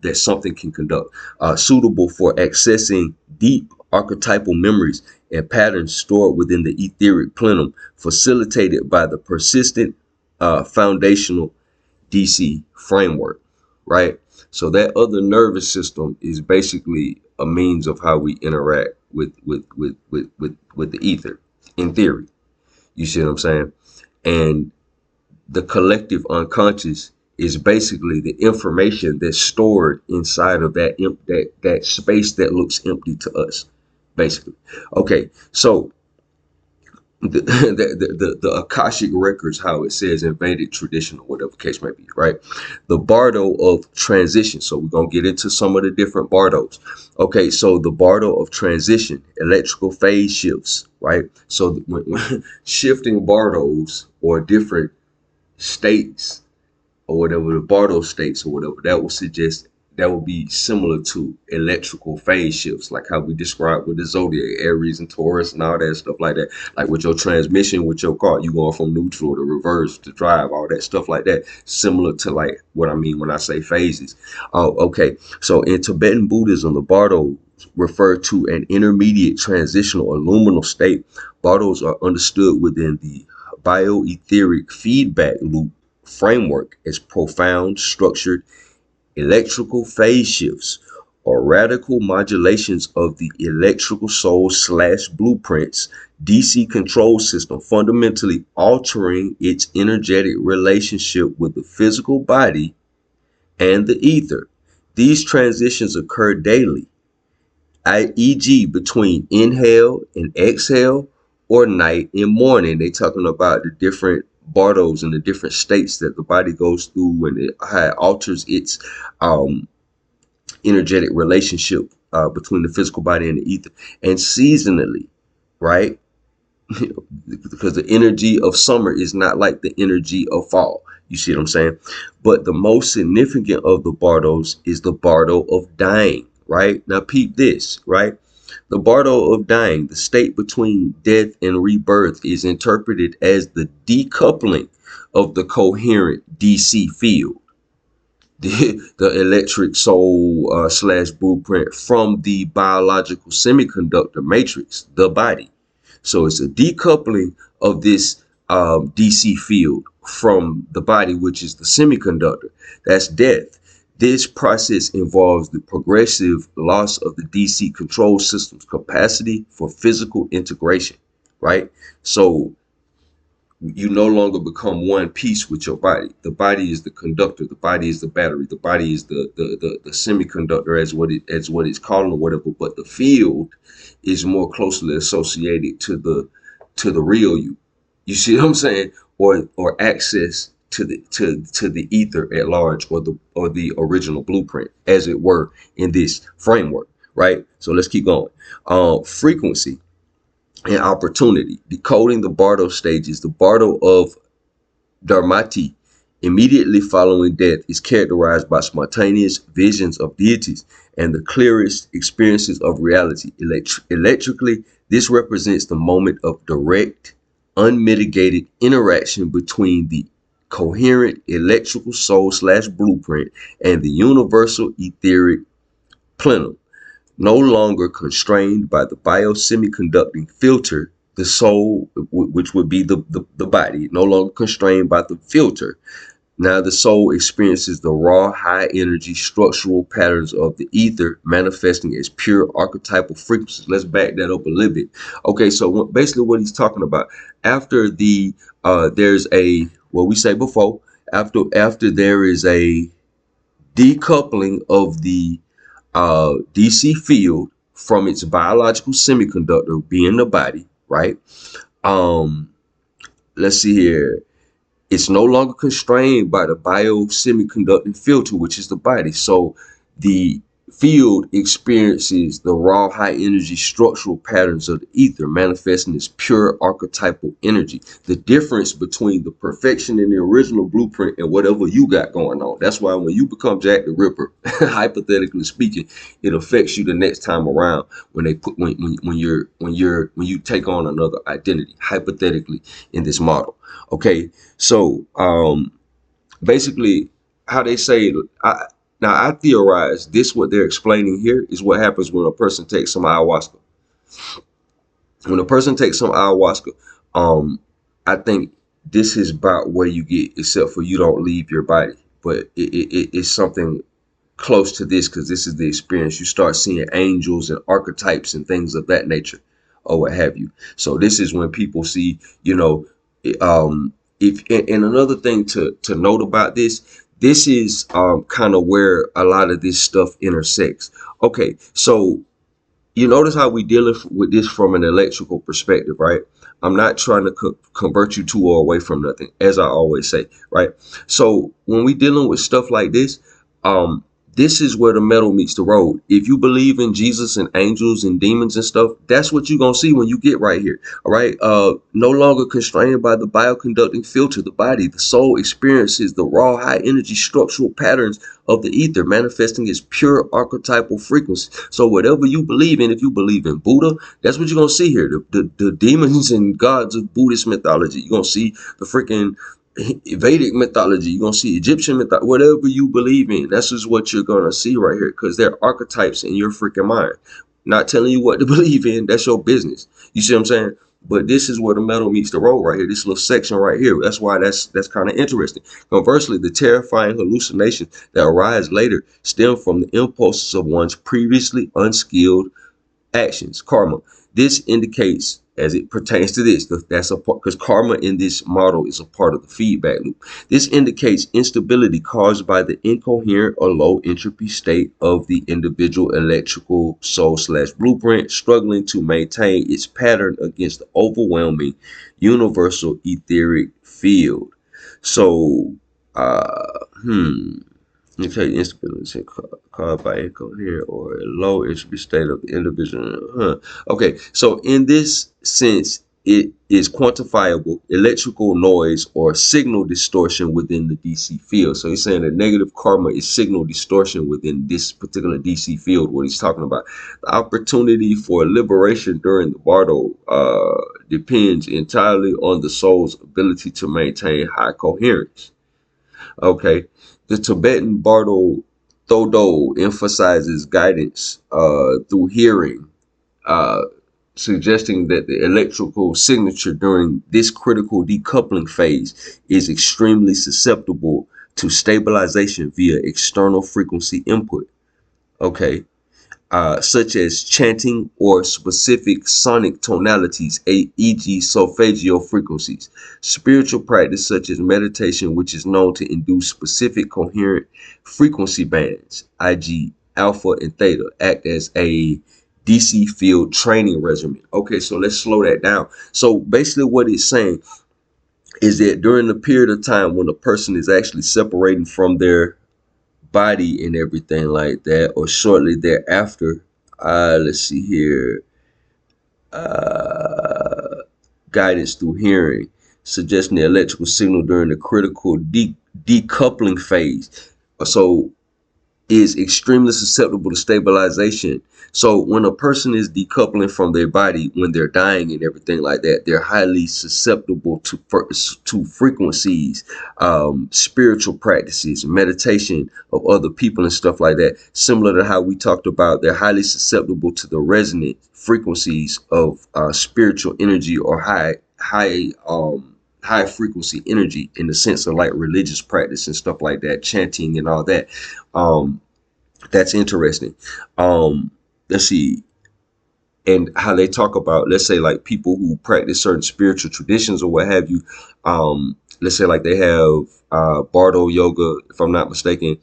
that something can conduct, suitable for accessing deep archetypal memories and patterns stored within the etheric plenum, facilitated by the persistent foundational DC framework, right? So that other nervous system is basically a means of how we interact with the ether, in theory. You see what I'm saying? And the collective unconscious is basically the information that's stored inside of that space that looks empty to us, basically. Okay, so the Akashic records, how it says in Vedic tradition or whatever case may be, right? The Bardo of transition. So we're gonna get into some of the different Bardos. Okay, so the Bardo of transition, electrical phase shifts, right? So when shifting Bardos or different states or whatever, the Bardo states or whatever, that will suggest that will be similar to electrical phase shifts, like how we described with the zodiac, Aries and Taurus and all that stuff like that. Like with your transmission with your car, you going from neutral to reverse to drive, all that stuff like that. Similar to like what I mean when I say phases. Okay. So in Tibetan Buddhism, the Bardo refer to an intermediate transitional or luminal state. Bardos are understood within the Bio-Aetheric Feedback Loop framework as profound, structured, electrical phase shifts or radical modulations of the electrical soul / blueprints DC control system, fundamentally altering its energetic relationship with the physical body and the ether. These transitions occur daily, e.g. between inhale and exhale or night and morning. They talking about the different bardos and the different states that the body goes through and how it alters its energetic relationship between the physical body and the ether. And seasonally, right? Because the energy of summer is not like the energy of fall. You see what I'm saying? But the most significant of the bardos is the bardo of dying, right? Now peep this, right? The bardo of dying, the state between death and rebirth, is interpreted as the decoupling of the coherent DC field, the electric soul / blueprint, from the biological semiconductor matrix, the body. So it's a decoupling of this DC field from the body, which is the semiconductor. That's death. This process involves the progressive loss of the DC control system's capacity for physical integration, right? So you no longer become one piece with your body. The body is the conductor. The body is the battery. The body is the semiconductor, as what it's called or whatever. But the field is more closely associated to the real you. You see what I'm saying? Or access to the ether at large, or the original blueprint, as it were, in this framework, right? So let's keep going. Frequency and opportunity. Decoding the Bardo stages. The Bardo of Dharmati, immediately following death, is characterized by spontaneous visions of deities and the clearest experiences of reality. Electrically, this represents the moment of direct, unmitigated interaction between the coherent electrical soul / blueprint and the universal etheric plenum. No longer constrained by the biosemiconducting filter, the soul, which would be the body, no longer constrained by the filter. Now the soul experiences the raw, high energy structural patterns of the ether, manifesting as pure archetypal frequencies. Let's back that up a little bit. Okay, so basically what he's talking about, after the there's a, what we say before, after there is a decoupling of the DC field from its biological semiconductor, being the body, right? Let's see here. It's no longer constrained by the biosemiconducting filter, which is the body. So the field experiences the raw, high energy structural patterns of the ether, manifesting as pure archetypal energy. The difference between the perfection in the original blueprint and whatever you got going on. That's why when you become Jack the Ripper, hypothetically speaking, it affects you the next time around when they put when you take on another identity, hypothetically, in this model. Okay, so basically, how they say, now I theorize this, what they're explaining here is what happens when a person takes some ayahuasca. When a person takes some ayahuasca, I think this is about where you get, except for you don't leave your body, but it's something close to this, because this is the experience. You start seeing angels and archetypes and things of that nature, or what have you. So this is when people see, if and another thing to note about this, this is kind of where a lot of this stuff intersects. Okay, so you notice how we dealing with this from an electrical perspective, right? I'm not trying to convert you to or away from nothing, as I always say, right? So when we dealing with stuff like um, this is where the metal meets the road. If you believe in Jesus and angels and demons and stuff, that's what you're gonna see when you get right here. All right. No longer constrained by the bioconducting filter, the body, the soul experiences the raw high energy structural patterns of the ether, manifesting its pure archetypal frequency. So whatever you believe in, if you believe in Buddha, that's what you're gonna see here. The demons and gods of Buddhist mythology. You're gonna see the freaking Vedic mythology. You're gonna see Egyptian mythology. Whatever you believe in, that's just what you're gonna see right here, because they're archetypes in your freaking mind. Not telling you what to believe in. That's your business. You see what I'm saying? But this is where the metal meets the road right here. This little section right here. That's why that's kind of interesting. Conversely, the terrifying hallucinations that arise later stem from the impulses of one's previously unskilled actions, karma. This indicates, as it pertains to this, that's a part, because karma in this model is a part of the feedback loop. This indicates instability caused by the incoherent or low entropy state of the individual electrical soul slash blueprint, struggling to maintain its pattern against the overwhelming universal etheric field. So, okay, instability caused by incoherent or a low entropy state of the individual. Okay, so in this sense, it is quantifiable electrical noise or signal distortion within the DC field. So he's saying that negative karma is signal distortion within this particular DC field, what he's talking about. The opportunity for liberation during the Bardo depends entirely on the soul's ability to maintain high coherence. Okay. The Tibetan Bardo Thodo emphasizes guidance through hearing, uh, suggesting that the electrical signature during this critical decoupling phase is extremely susceptible to stabilization via external frequency input. Okay. Such as chanting or specific sonic tonalities, e.g. solfeggio frequencies. Spiritual practice such as meditation, which is known to induce specific coherent frequency bands, i.g. alpha and theta, act as a DC field training regimen. Okay, so let's slow that down. So basically what it's saying is that during the period of time when a person is actually separating from their body and everything like that, or shortly thereafter, let's see here, guidance through hearing, suggesting the electrical signal during the critical decoupling phase. So is extremely susceptible to stabilization. So when a person is decoupling from their body, when they're dying and everything like that, they're highly susceptible to frequencies, spiritual practices, meditation of other people and stuff like that. Similar to how we talked about, they're highly susceptible to the resonant frequencies of spiritual energy or high frequency energy, in the sense of like religious practice and stuff like that, chanting and all that. That's interesting. Let's see. And how they talk about, let's say, like people who practice certain spiritual traditions or what have you. Let's say like they have Bardo yoga, if I'm not mistaken,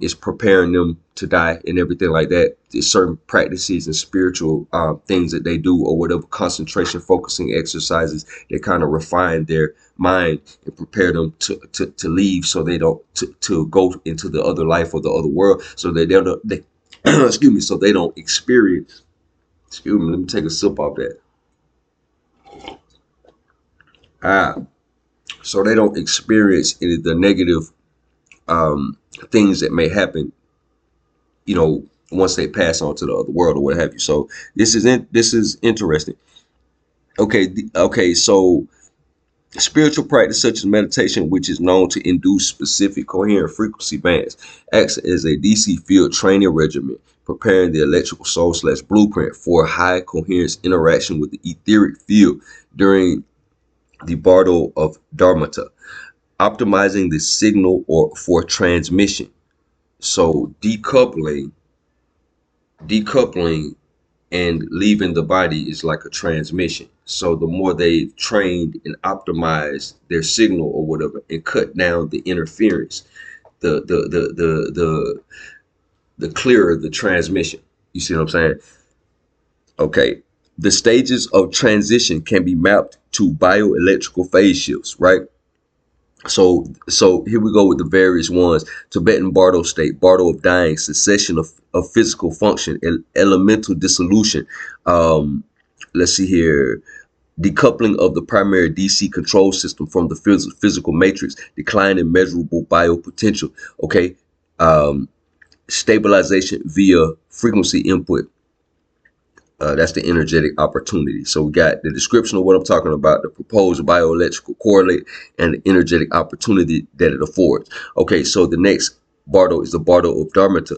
is preparing them to die and everything like that. There's certain practices and spiritual things that they do, or whatever concentration focusing exercises that kind of refine their mind and prepare them to leave, so they don't to go into the other life or the other world, so that they excuse me, so they don't experience. Excuse me, let me take a sip off that. So they don't experience any of the negative things that may happen, once they pass on to the other world or what have you. So this is interesting. Okay, so spiritual practice such as meditation, which is known to induce specific coherent frequency bands, acts as a DC field training regimen, preparing the electrical soul slash blueprint for high coherence interaction with the etheric field during the Bardo of Dharmata, optimizing the signal or for transmission. So decoupling and leaving the body is like a transmission. So the more they've trained and optimized their signal or whatever and cut down the interference, the clearer the transmission. You see what I'm saying? Okay. The stages of transition can be mapped to bioelectrical phase shifts, right? So here we go with the various ones. Tibetan Bardo state, Bardo of dying, cessation of physical function, elemental dissolution. Let's see here. Decoupling of the primary DC control system from the physical matrix, decline in measurable biopotential. Okay. Stabilization via frequency input. That's the energetic opportunity. So we got the description of what I'm talking about, the proposed bioelectrical correlate, and the energetic opportunity that it affords. Okay, so the next Bardo is the Bardo of Dharmata.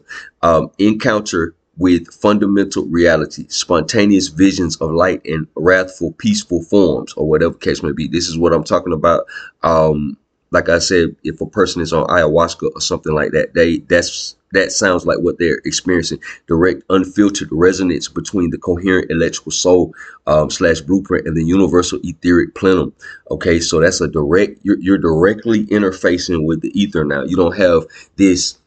Encounter with fundamental reality, spontaneous visions of light and wrathful, peaceful forms, or whatever case may be. This is what I'm talking about. Like I said, if a person is on ayahuasca or something like that, that sounds like what they're experiencing. Direct, unfiltered resonance between the coherent electrical soul slash blueprint and the universal etheric plenum. Okay, so that's a direct, you're directly interfacing with the ether now. You don't have this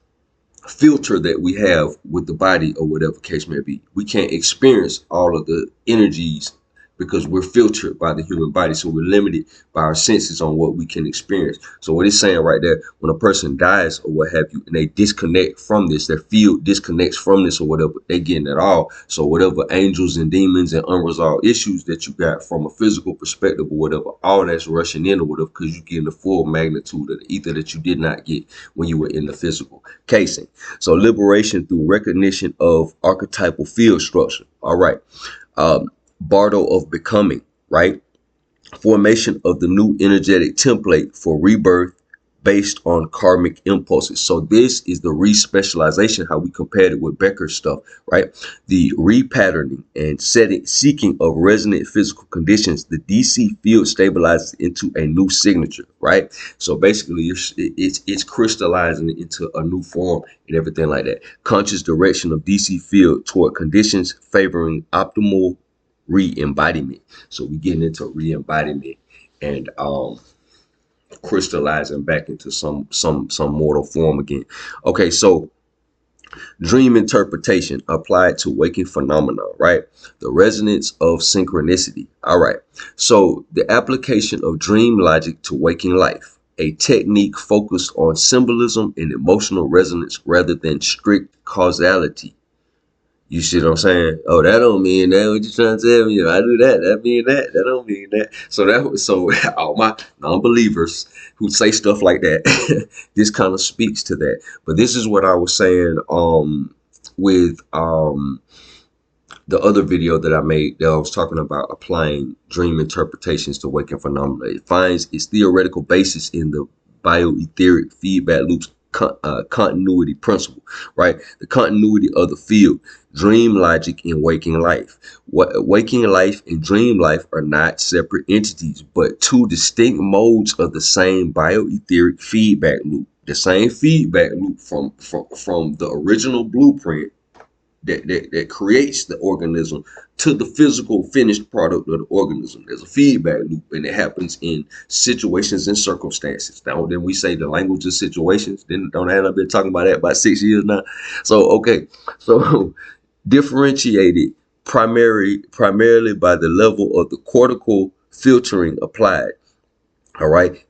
filter that we have with the body or whatever case may be. We can't experience all of the energies because we're filtered by the human body. So we're limited by our senses on what we can experience. So what it's saying right there, when a person dies or what have you, and they disconnect from this, their field disconnects from this or whatever, they getting it all. So whatever angels and demons and unresolved issues that you got from a physical perspective or whatever, all that's rushing in or whatever, because you're getting the full magnitude of the ether that you did not get when you were in the physical casing. So liberation through recognition of archetypal field structure. All right. Bardo of becoming, right? Formation of the new energetic template for rebirth based on karmic impulses. So this is the re-specialization, how we compared it with Becker stuff, right? The repatterning and seeking of resonant physical conditions. The DC field stabilizes into a new signature, right? So basically, it's crystallizing into a new form and everything like that. Conscious direction of DC field toward conditions favoring optimal re-embodiment. So we getting into re-embodiment and crystallizing back into some mortal form again. Okay, so dream interpretation applied to waking phenomena, right? The resonance of synchronicity. All right, so the application of dream logic to waking life, a technique focused on symbolism and emotional resonance rather than strict causality. You see what I'm saying? Oh, that don't mean that. What you trying to tell me? If I do that, that mean that. That don't mean that. So all my non-believers who say stuff like that, this kind of speaks to that. But this is what I was saying with the other video that I made that I was talking about applying dream interpretations to waking phenomena. It finds its theoretical basis in the Bio-Aetheric Feedback Loop's continuity principle, right? The continuity of the field, dream logic in waking life. Waking life and dream life are not separate entities, but two distinct modes of the same bioetheric feedback loop. The same feedback loop from the original blueprint that creates the organism to the physical finished product of the organism. There's a feedback loop, and it happens in situations and circumstances. Now, then we say the language of situations. Then don't I have been talking about that about 6 years now? So okay, so differentiated primarily by the level of the cortical filtering applied. All right.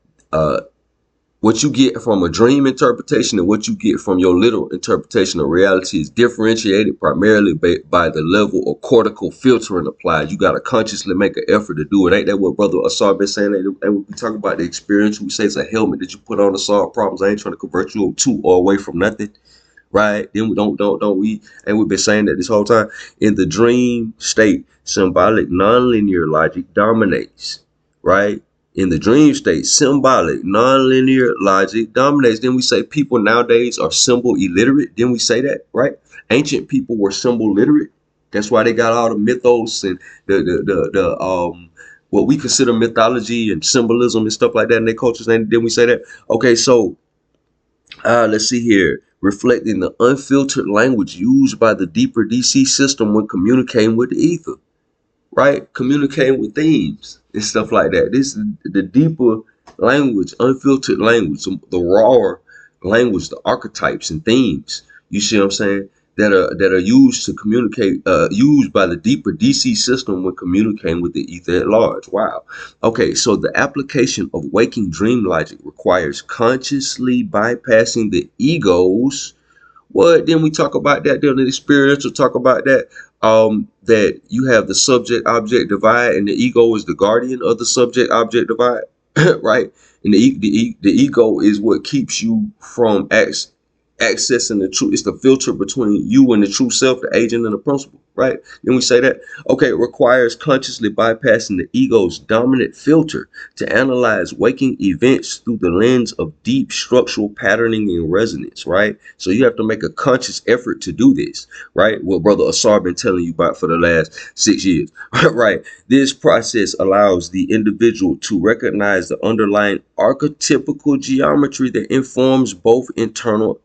What you get from a dream interpretation and what you get from your literal interpretation of reality is differentiated primarily by the level of cortical filtering applied. You got to consciously make an effort to do it. Ain't that what Brother Asar been saying? And we talk about the experiential. We say it's a helmet that you put on to solve problems. I ain't trying to convert you to or away from nothing. Right? Then we don't we, and we've been saying that this whole time. In the dream state, symbolic nonlinear logic dominates. Right? In the dream state, symbolic, nonlinear logic dominates. Then we say people nowadays are symbol illiterate. Then we say that, right? Ancient people were symbol literate. That's why they got all the mythos and the what we consider mythology and symbolism and stuff like that in their cultures. And then we say that. Okay, so let's see here. Reflecting the unfiltered language used by the deeper DC system when communicating with the ether. Right? Communicating with themes and stuff like that. This is the deeper language, unfiltered language, the rawer language, the archetypes and themes. You see what I'm saying? That are used to communicate, used by the deeper DC system when communicating with the ether at large. Wow. Okay, so the application of waking dream logic requires consciously bypassing the egos. What? Then we talk about that. Then the experiential talk about that. That you have the subject object divide, and the ego is the guardian of the subject object divide, right? And the ego is what keeps you from accessing the truth. It's the filter between you and the true self, the agent and the principle, right? Then we say that, okay, it requires consciously bypassing the ego's dominant filter to analyze waking events through the lens of deep structural patterning and resonance, right? So you have to make a conscious effort to do this, right? What Brother Asar been telling you about for the last 6 years, right? This process allows the individual to recognize the underlying archetypical geometry that informs both internal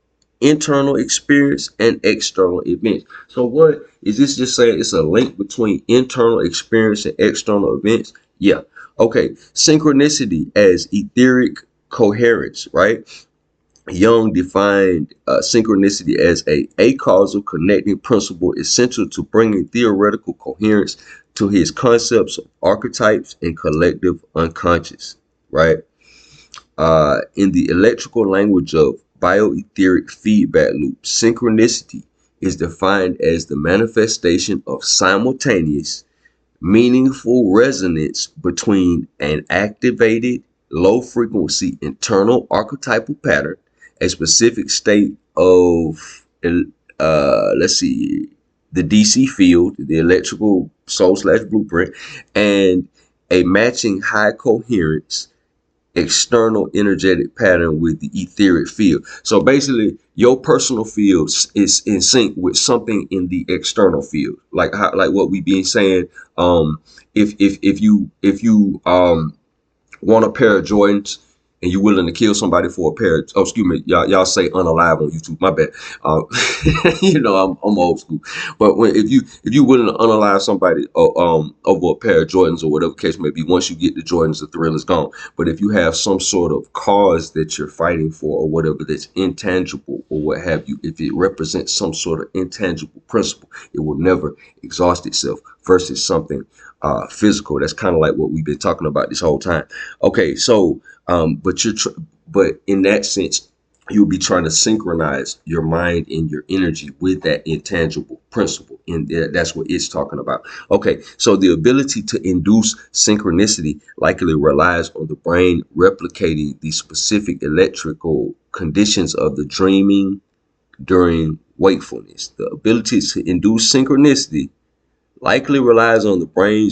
experience and external events. So what is this just saying? It's a link between internal experience and external events. Yeah. Okay. Synchronicity as etheric coherence, right? Jung defined synchronicity as a acausal connecting principle essential to bringing theoretical coherence to his concepts of archetypes and collective unconscious, right? In the electrical language of Bio-Aetheric Feedback Loop, synchronicity is defined as the manifestation of simultaneous, meaningful resonance between an activated, low-frequency internal archetypal pattern, a specific state of, let's see, the DC field, the electrical soul/blueprint, and a matching high coherence external energetic pattern with the etheric field. So basically your personal field is in sync with something in the external field, like what we been saying. If you want a pair of Jordans and you're willing to kill somebody for a pair of, oh, excuse me, y'all say unalive on YouTube, my bad. I'm old school, but if you willing to unalive somebody over a pair of Jordans or whatever case may be, once you get the Jordans, the thrill is gone. But if you have some sort of cause that you're fighting for or whatever that's intangible or what have you, if it represents some sort of intangible principle, it will never exhaust itself versus something physical. That's kind of like what we've been talking about this whole time. Okay, so but in that sense, you'll be trying to synchronize your mind and your energy with that intangible principle, and that's what it's talking about. Okay, so the ability to induce synchronicity likely relies on the brain replicating the specific electrical conditions of the dreaming during wakefulness. The ability to induce synchronicity likely relies on the brain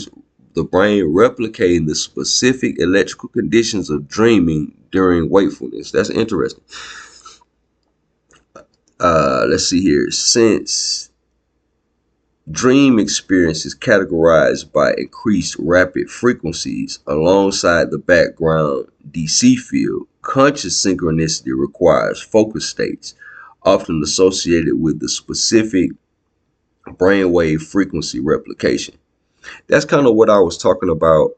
replicating the specific electrical conditions of dreaming during wakefulness. That's interesting. Let's see here. Since dream experience is categorized by increased rapid frequencies alongside the background DC field, conscious synchronicity requires focus states, often associated with the specific brainwave frequency replication. That's kind of what I was talking about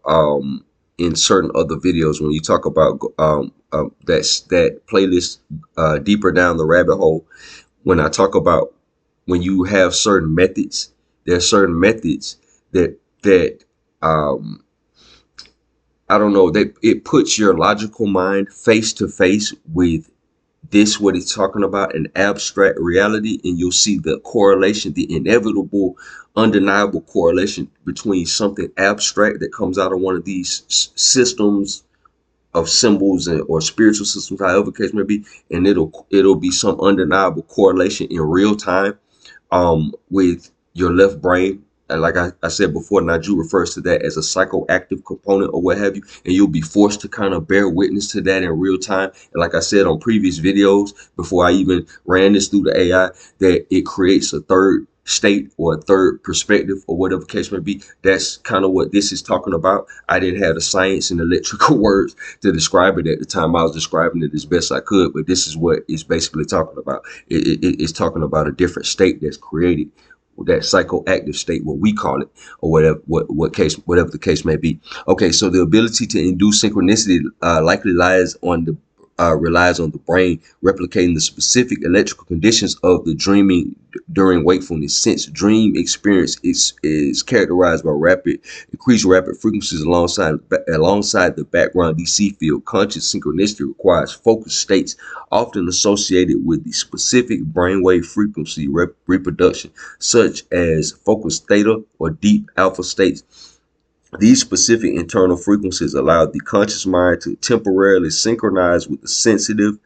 in certain other videos when you talk about that playlist deeper down the rabbit hole. When I talk about when you have certain methods, there are certain methods that I don't know, it puts your logical mind face to face with this, what it's talking about, an abstract reality, and you'll see the correlation, the inevitable, undeniable correlation between something abstract that comes out of one of these systems of symbols or spiritual systems, however the case may be, and it'll be some undeniable correlation in real time with your left brain. And like I said before, Naju refers to that as a psychoactive component or what have you, and you'll be forced to kind of bear witness to that in real time. And like I said on previous videos, before I even ran this through the AI, that it creates a third state or a third perspective or whatever the case may be. That's kind of what this is talking about. I didn't have the science and electrical words to describe it at the time. I was describing it as best I could, but this is what it's basically talking about. It's talking about a different state that's created, that psychoactive state, what we call it, or whatever, whatever the case may be. Okay, so the ability to induce synchronicity likely lies on the relies on the brain replicating the specific electrical conditions of the dreaming during wakefulness. Since dream experience is characterized by increased rapid frequencies alongside the background DC field, conscious synchronicity requires focused states often associated with the specific brainwave frequency reproduction, such as focused theta or deep alpha states. These specific internal frequencies allow the conscious mind to temporarily synchronize with the sensitive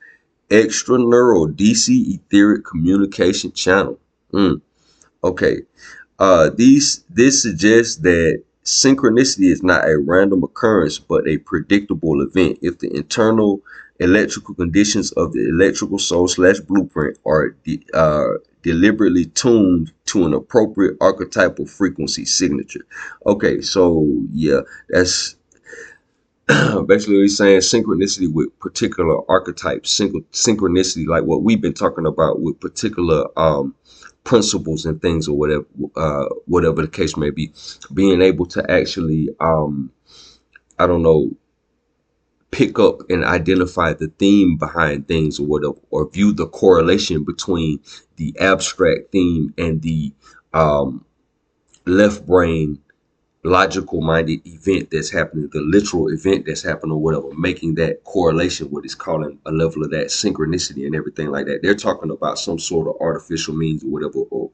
extraneural DC etheric communication channel. Okay. This suggests that synchronicity is not a random occurrence, but a predictable event. If the internal electrical conditions of the electrical soul / blueprint are deliberately tuned to an appropriate archetypal frequency signature. Okay, so yeah, that's basically he's saying synchronicity with particular archetypes, synchronicity like what we've been talking about with particular principles and things, or whatever the case may be, being able to actually I don't know, pick up and identify the theme behind things, or whatever, or view the correlation between the abstract theme and the left brain logical minded event that's happening, the literal event that's happening, or whatever, making that correlation, what is calling a level of that synchronicity and everything like that. They're talking about some sort of artificial means, or whatever, or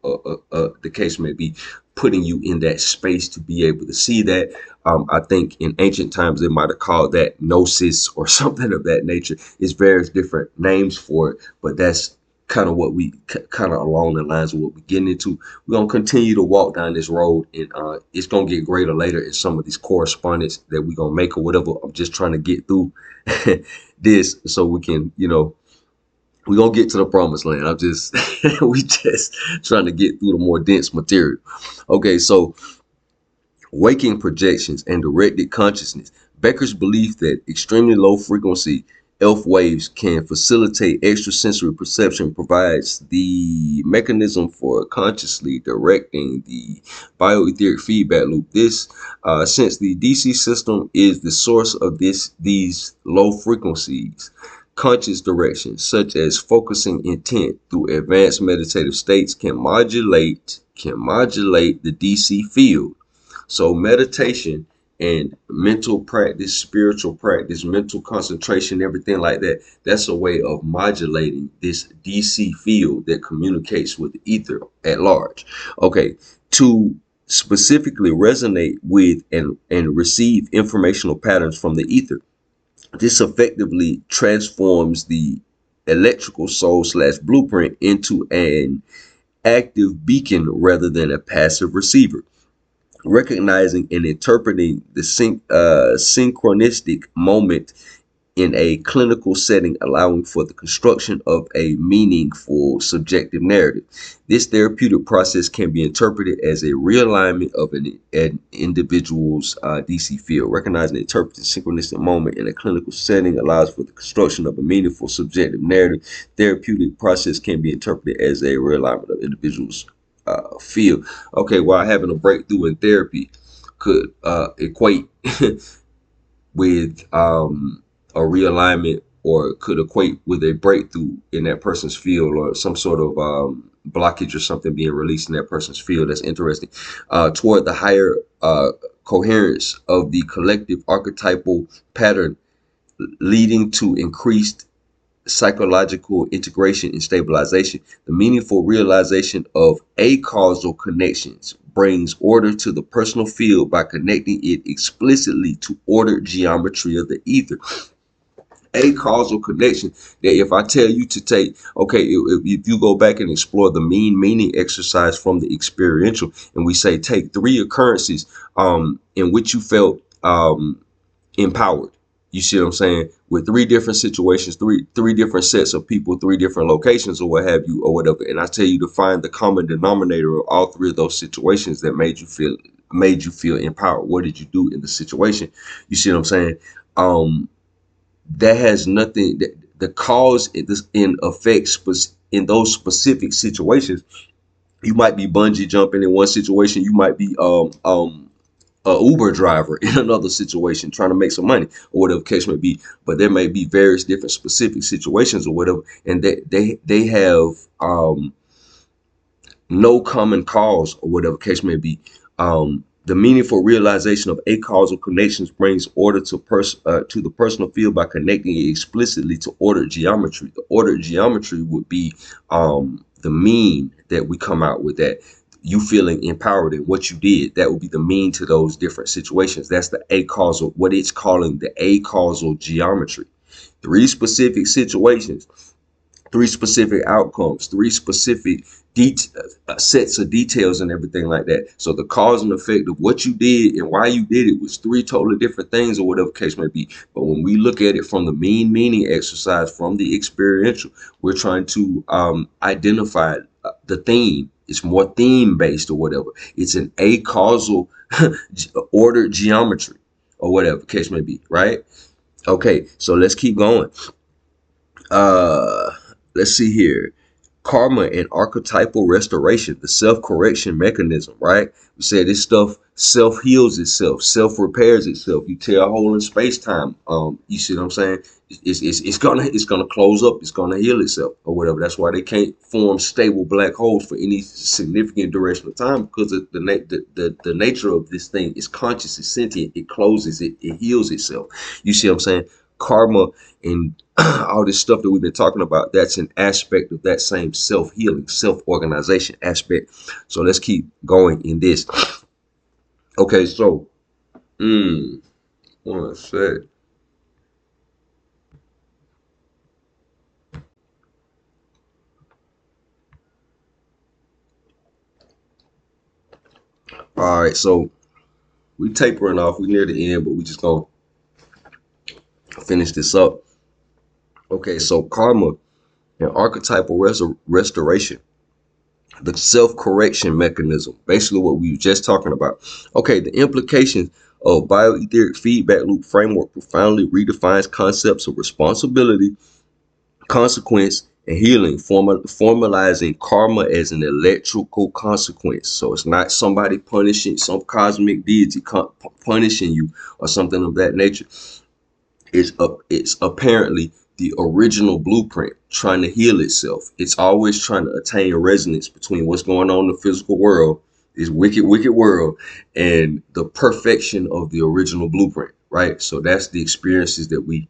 the case may be, putting you in that space to be able to see that. I think in ancient times they might have called that gnosis or something of that nature. It's various different names for it, but that's kind of what we kind of along the lines of what we're getting into. We're going to continue to walk down this road, and it's going to get greater later in some of these correspondence that we're going to make or whatever. I'm just trying to get through this so we can, we're going to get to the promised land. We just trying to get through the more dense material. Okay, so waking projections and directed consciousness. Becker's belief that extremely low frequency ELF waves can facilitate extrasensory perception provides the mechanism for consciously directing the Bio-Aetheric Feedback Loop. This, since the DC system is the source of these low frequencies, conscious direction, such as focusing intent through advanced meditative states, can modulate the DC field. So meditation and mental practice, spiritual practice, mental concentration, everything like that, that's a way of modulating this DC field that communicates with the ether at large. Okay, to specifically resonate with and receive informational patterns from the ether. This effectively transforms the electrical soul / blueprint into an active beacon rather than a passive receiver. Recognizing and interpreting the synchronistic moment in a clinical setting, allowing for the construction of a meaningful subjective narrative. This therapeutic process can be interpreted as a realignment of an individual's DC field. Recognizing and interpreting synchronistic moment in a clinical setting allows for the construction of a meaningful subjective narrative. Therapeutic process can be interpreted as a realignment of individuals' field. Okay, while having a breakthrough in therapy could equate with a realignment, or could equate with a breakthrough in that person's field, or some sort of blockage or something being released in that person's field. That's interesting. Toward the higher coherence of the collective archetypal pattern, leading to increased psychological integration and stabilization. The meaningful realization of acausal connections brings order to the personal field by connecting it explicitly to ordered geometry of the ether. Acausal connection, that if I tell you to take, okay, if you go back and explore the meaning exercise from the Xperiential, and we say take 3 occurrences in which you felt empowered. You see what I'm saying? With 3 different situations, three different sets of people, 3 different locations, or what have you, or whatever. And I tell you to find the common denominator of all 3 of those situations that made you feel empowered. What did you do in the situation? You see what I'm saying? That has nothing. The cause in effect in those specific situations. You might be bungee jumping in one situation. You might be a Uber driver in another situation trying to make some money or whatever the case may be. But there may be various different specific situations or whatever, and they have no common cause or whatever case may be. The meaningful realization of acausal connections brings order to the personal field by connecting it explicitly to ordered geometry. The ordered geometry would be the mean that we come out with, that you feeling empowered in what you did. That would be the mean to those different situations. That's the acausal, what it's calling the acausal geometry. 3 specific situations, 3 specific outcomes, 3 specific sets of details and everything like that. So the cause and effect of what you did and why you did it was 3 totally different things or whatever case may be. But when we look at it from the mean meaning exercise, from the experiential, we're trying to identify the theme. It's more theme based or whatever. It's an acausal ordered geometry or whatever case may be, right? Okay, so let's keep going. Let's see here. Karma and archetypal restoration, the self-correction mechanism, right? We said this stuff self-heals itself, self-repairs itself. You tear a hole in space-time. You see what I'm saying? It's gonna close up, it's gonna heal itself or whatever. That's why they can't form stable black holes for any significant duration of time, because the nature of this thing is conscious, it's sentient, it closes, it heals itself. You see what I'm saying? Karma and all this stuff that we've been talking about, that's an aspect of that same self-healing, self-organization aspect. So let's keep going in this. Okay, so one sec. All right, so we tapering off. We near the end, but we just gonna finish this up. Okay, so karma and archetypal restoration, the self-correction mechanism, basically what we were just talking about. Okay, the implications of bioetheric feedback loop framework profoundly redefines concepts of responsibility, consequence, and healing, formalizing karma as an electrical consequence. So it's not somebody punishing, some cosmic deity punishing you or something of that nature. It's apparently the original blueprint trying to heal itself. It's always trying to attain resonance between what's going on in the physical world, this wicked, wicked world, and the perfection of the original blueprint, right? So that's the experiences that we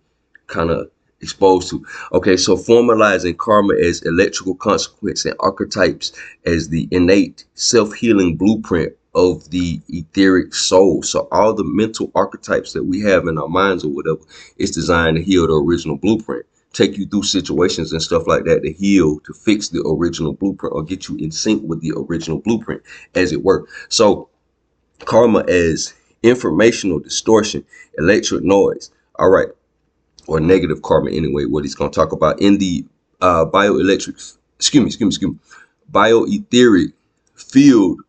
kind of exposed to. Okay, so formalizing karma as electrical consequence and archetypes as the innate self-healing blueprint of the etheric soul. So all the mental archetypes that we have in our minds or whatever, it's designed to heal the original blueprint, take you through situations and stuff like that to heal, to fix the original blueprint or get you in sync with the original blueprint, as it were. So karma as informational distortion, electric noise. All right, or negative karma anyway, what he's going to talk about in the bioelectric, bioetheric field,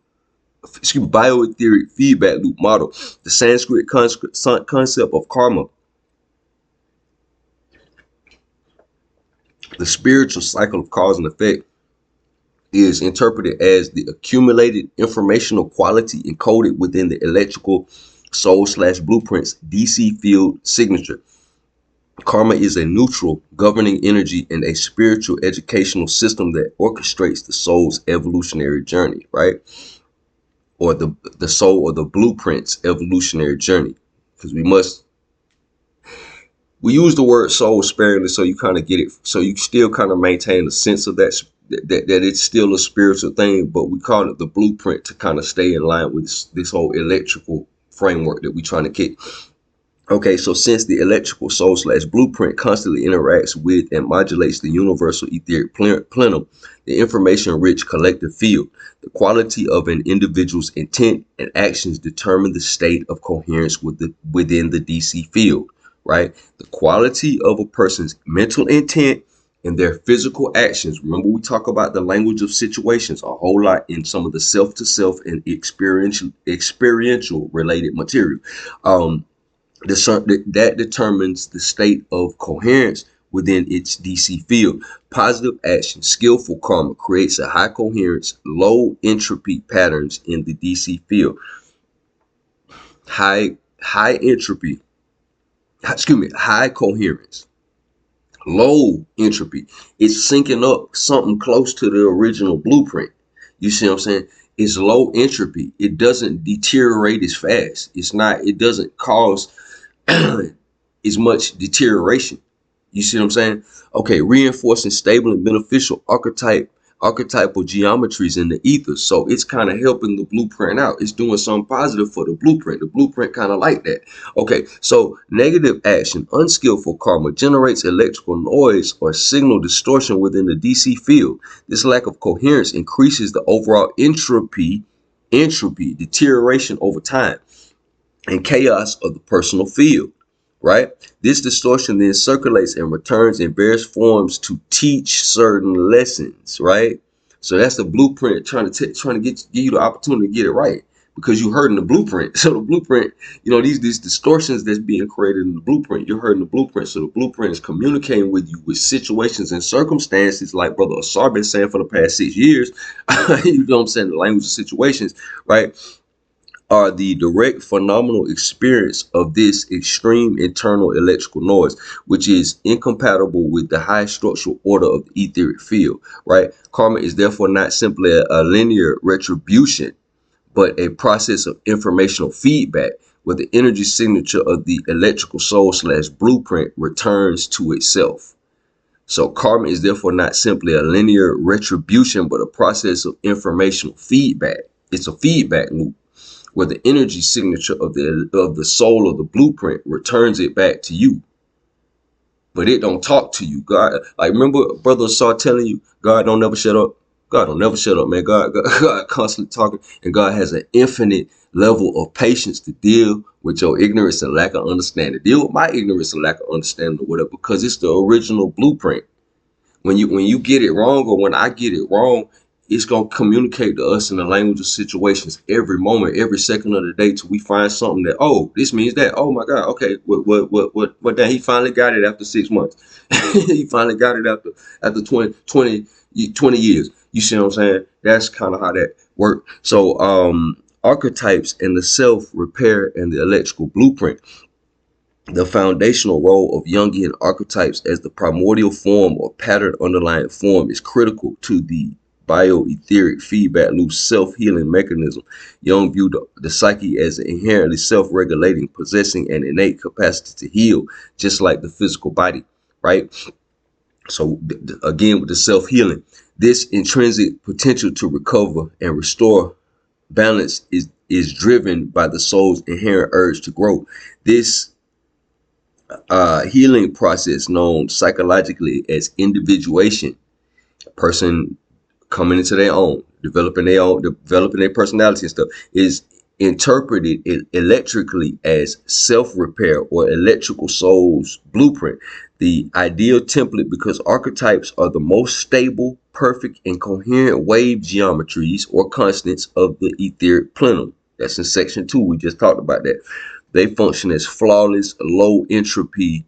bioetheric feedback loop model. The Sanskrit concept of karma, the spiritual cycle of cause and effect, is interpreted as the accumulated informational quality encoded within the electrical soul/blueprint's DC field signature. Karma is a neutral governing energy and a spiritual educational system that orchestrates the soul's evolutionary journey, right? Or the soul or the blueprint's evolutionary journey. Because we use the word soul sparingly so you kind of get it, so you still kind of maintain a sense of that it's still a spiritual thing, but we call it the blueprint to kind of stay in line with this whole electrical framework that we're trying to kick. Okay, so since the electrical soul/blueprint constantly interacts with and modulates the universal etheric plenum, the information-rich collective field, the quality of an individual's intent and actions determine the state of coherence within the DC field, right? The quality of a person's mental intent and their physical actions. Remember, we talk about the language of situations a whole lot in some of the self-to-self and experiential related material. That determines the state of coherence within its DC field. Positive action, skillful karma creates a high coherence, low entropy patterns in the DC field. high entropy, high coherence, low entropy. It's syncing up something close to the original blueprint. You see what I'm saying? It's low entropy. It doesn't deteriorate as fast. It doesn't cause as much deterioration. You see what I'm saying? Okay, reinforcing stable and beneficial archetypal geometries in the ether. So it's kind of helping the blueprint out. It's doing something positive for the blueprint. The blueprint kind of like that. Okay, so negative action, unskillful karma generates electrical noise or signal distortion within the DC field. This lack of coherence increases the overall entropy deterioration over time, and chaos of the personal field, right? This distortion then circulates and returns in various forms to teach certain lessons, right? So that's the blueprint trying to give you the opportunity to get it right, because you heard in the blueprint. So the blueprint, these distortions that's being created in the blueprint, you're heard in the blueprint. So the blueprint is communicating with you with situations and circumstances, like Brother Asar been saying for the past 6 years. You know what I'm saying? The language of situations, right, are the direct phenomenal experience of this extreme internal electrical noise, which is incompatible with the high structural order of the etheric field, right? Karma is therefore not simply a linear retribution, but a process of informational feedback where the energy signature of the electrical soul / blueprint returns to itself. So karma is therefore not simply a linear retribution, but a process of informational feedback. It's a feedback loop where the energy signature of the soul of the blueprint returns it back to you, but it don't talk to you. God, like, remember Brother Saw telling you, God don't never shut up. God don't never shut up, man. God constantly talking, and God has an infinite level of patience to deal with your ignorance and lack of understanding. Deal with my ignorance and lack of understanding or whatever, because it's the original blueprint. When you get it wrong, or when I get it wrong, it's gonna communicate to us in the language of situations every moment, every second of the day, till we find something that, oh, this means that. Oh my God, okay, what that he finally got it after 6 months. He finally got it after 20 years. You see what I'm saying? That's kind of how that works. So archetypes and the self repair and the electrical blueprint. The foundational role of Jungian archetypes as the primordial form or pattern underlying form is critical to the Bio-Aetheric Feedback Loop self-healing mechanism. Jung viewed the psyche as inherently self-regulating, possessing an innate capacity to heal, just like the physical body, right? So again, with the self-healing, this intrinsic potential to recover and restore balance is driven by the soul's inherent urge to grow. This healing process, known psychologically as individuation, a person coming into their own, developing their personality and stuff, is interpreted electrically as self-repair or electrical soul's blueprint, the ideal template, because archetypes are the most stable, perfect, and coherent wave geometries or constants of the etheric plenum. That's in section 2. We just talked about that. They function as flawless, low entropy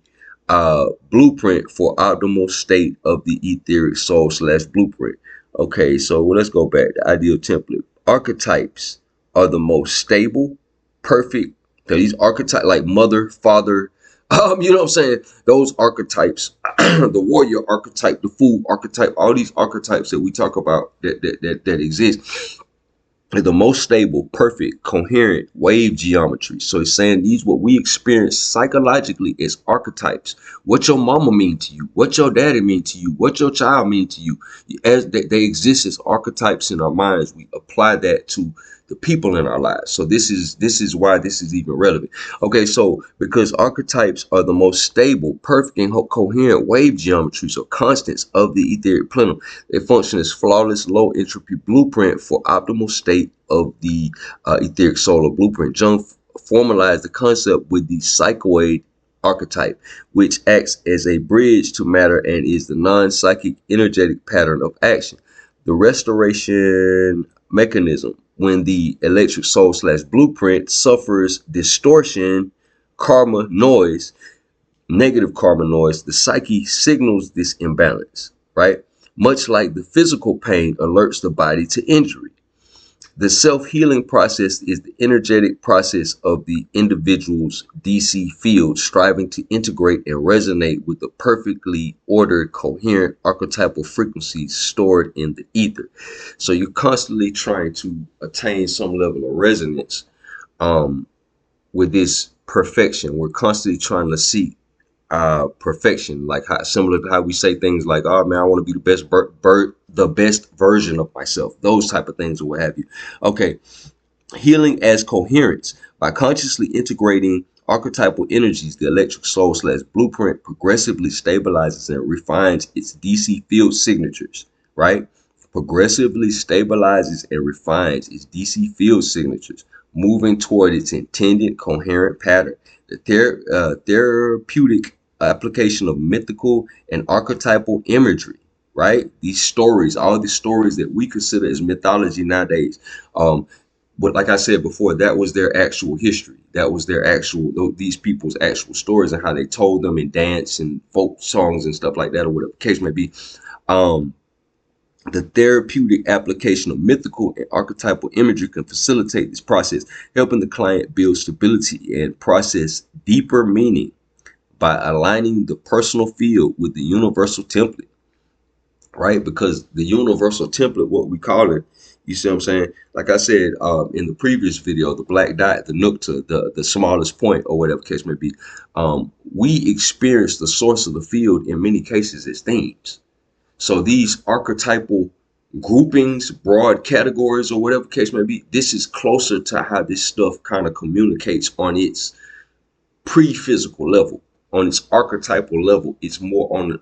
blueprint for optimal state of the etheric soul / blueprint. Okay, so let's go back. The ideal template. Archetypes are the most stable, perfect. These archetypes, like mother, father, you know what I'm saying? Those archetypes, the warrior archetype, the fool archetype, all these archetypes that we talk about that exist, are the most stable, perfect, coherent wave geometry. So he's saying these what we experience psychologically as archetypes. What your mama mean to you, what your daddy mean to you, what your child mean to you, as they exist as archetypes in our minds. We apply that to the people in our lives. So this is why this is even relevant. Okay, so because archetypes are the most stable, perfect, and coherent wave geometries or constants of the etheric plenum, they function as flawless, low entropy blueprint for optimal state of the etheric solar blueprint. Jung formalized the concept with the psychoid archetype, which acts as a bridge to matter and is the non-psychic energetic pattern of action. The restoration mechanism: when the electric soul / blueprint suffers distortion, karma noise, negative karma noise, the psyche signals this imbalance, right? Much like the physical pain alerts the body to injury. The self-healing process is the energetic process of the individual's DC field striving to integrate and resonate with the perfectly ordered, coherent archetypal frequencies stored in the ether. So you're constantly trying to attain some level of resonance with this perfection. We're constantly trying to seek perfection, like how, similar to how we say things like, "Oh man, I want to be the best version of myself." Those type of things, or what have you. Okay, healing as coherence. By consciously integrating archetypal energies, the electric soul slash blueprint progressively stabilizes and refines its DC field signatures, right? Progressively stabilizes and refines its DC field signatures, moving toward its intended coherent pattern. The therapeutic application of mythical and archetypal imagery, right? These stories, all these stories that we consider as mythology nowadays, but like I said before, that was their actual history. That was their actual, these people's actual stories and how they told them in dance and folk songs and stuff like that, or whatever the case may be. The therapeutic application of mythical and archetypal imagery can facilitate this process, helping the client build stability and process deeper meaning by aligning the personal field with the universal template, right? Because the universal template, what we call it, you see what I'm saying? Like I said in the previous video, the black dot, the nukta, the smallest point, or whatever case may be, we experience the source of the field in many cases as themes. So these archetypal groupings, broad categories, or whatever case may be, this is closer to how this stuff kind of communicates on its pre-physical level, on its archetypal level. It's more on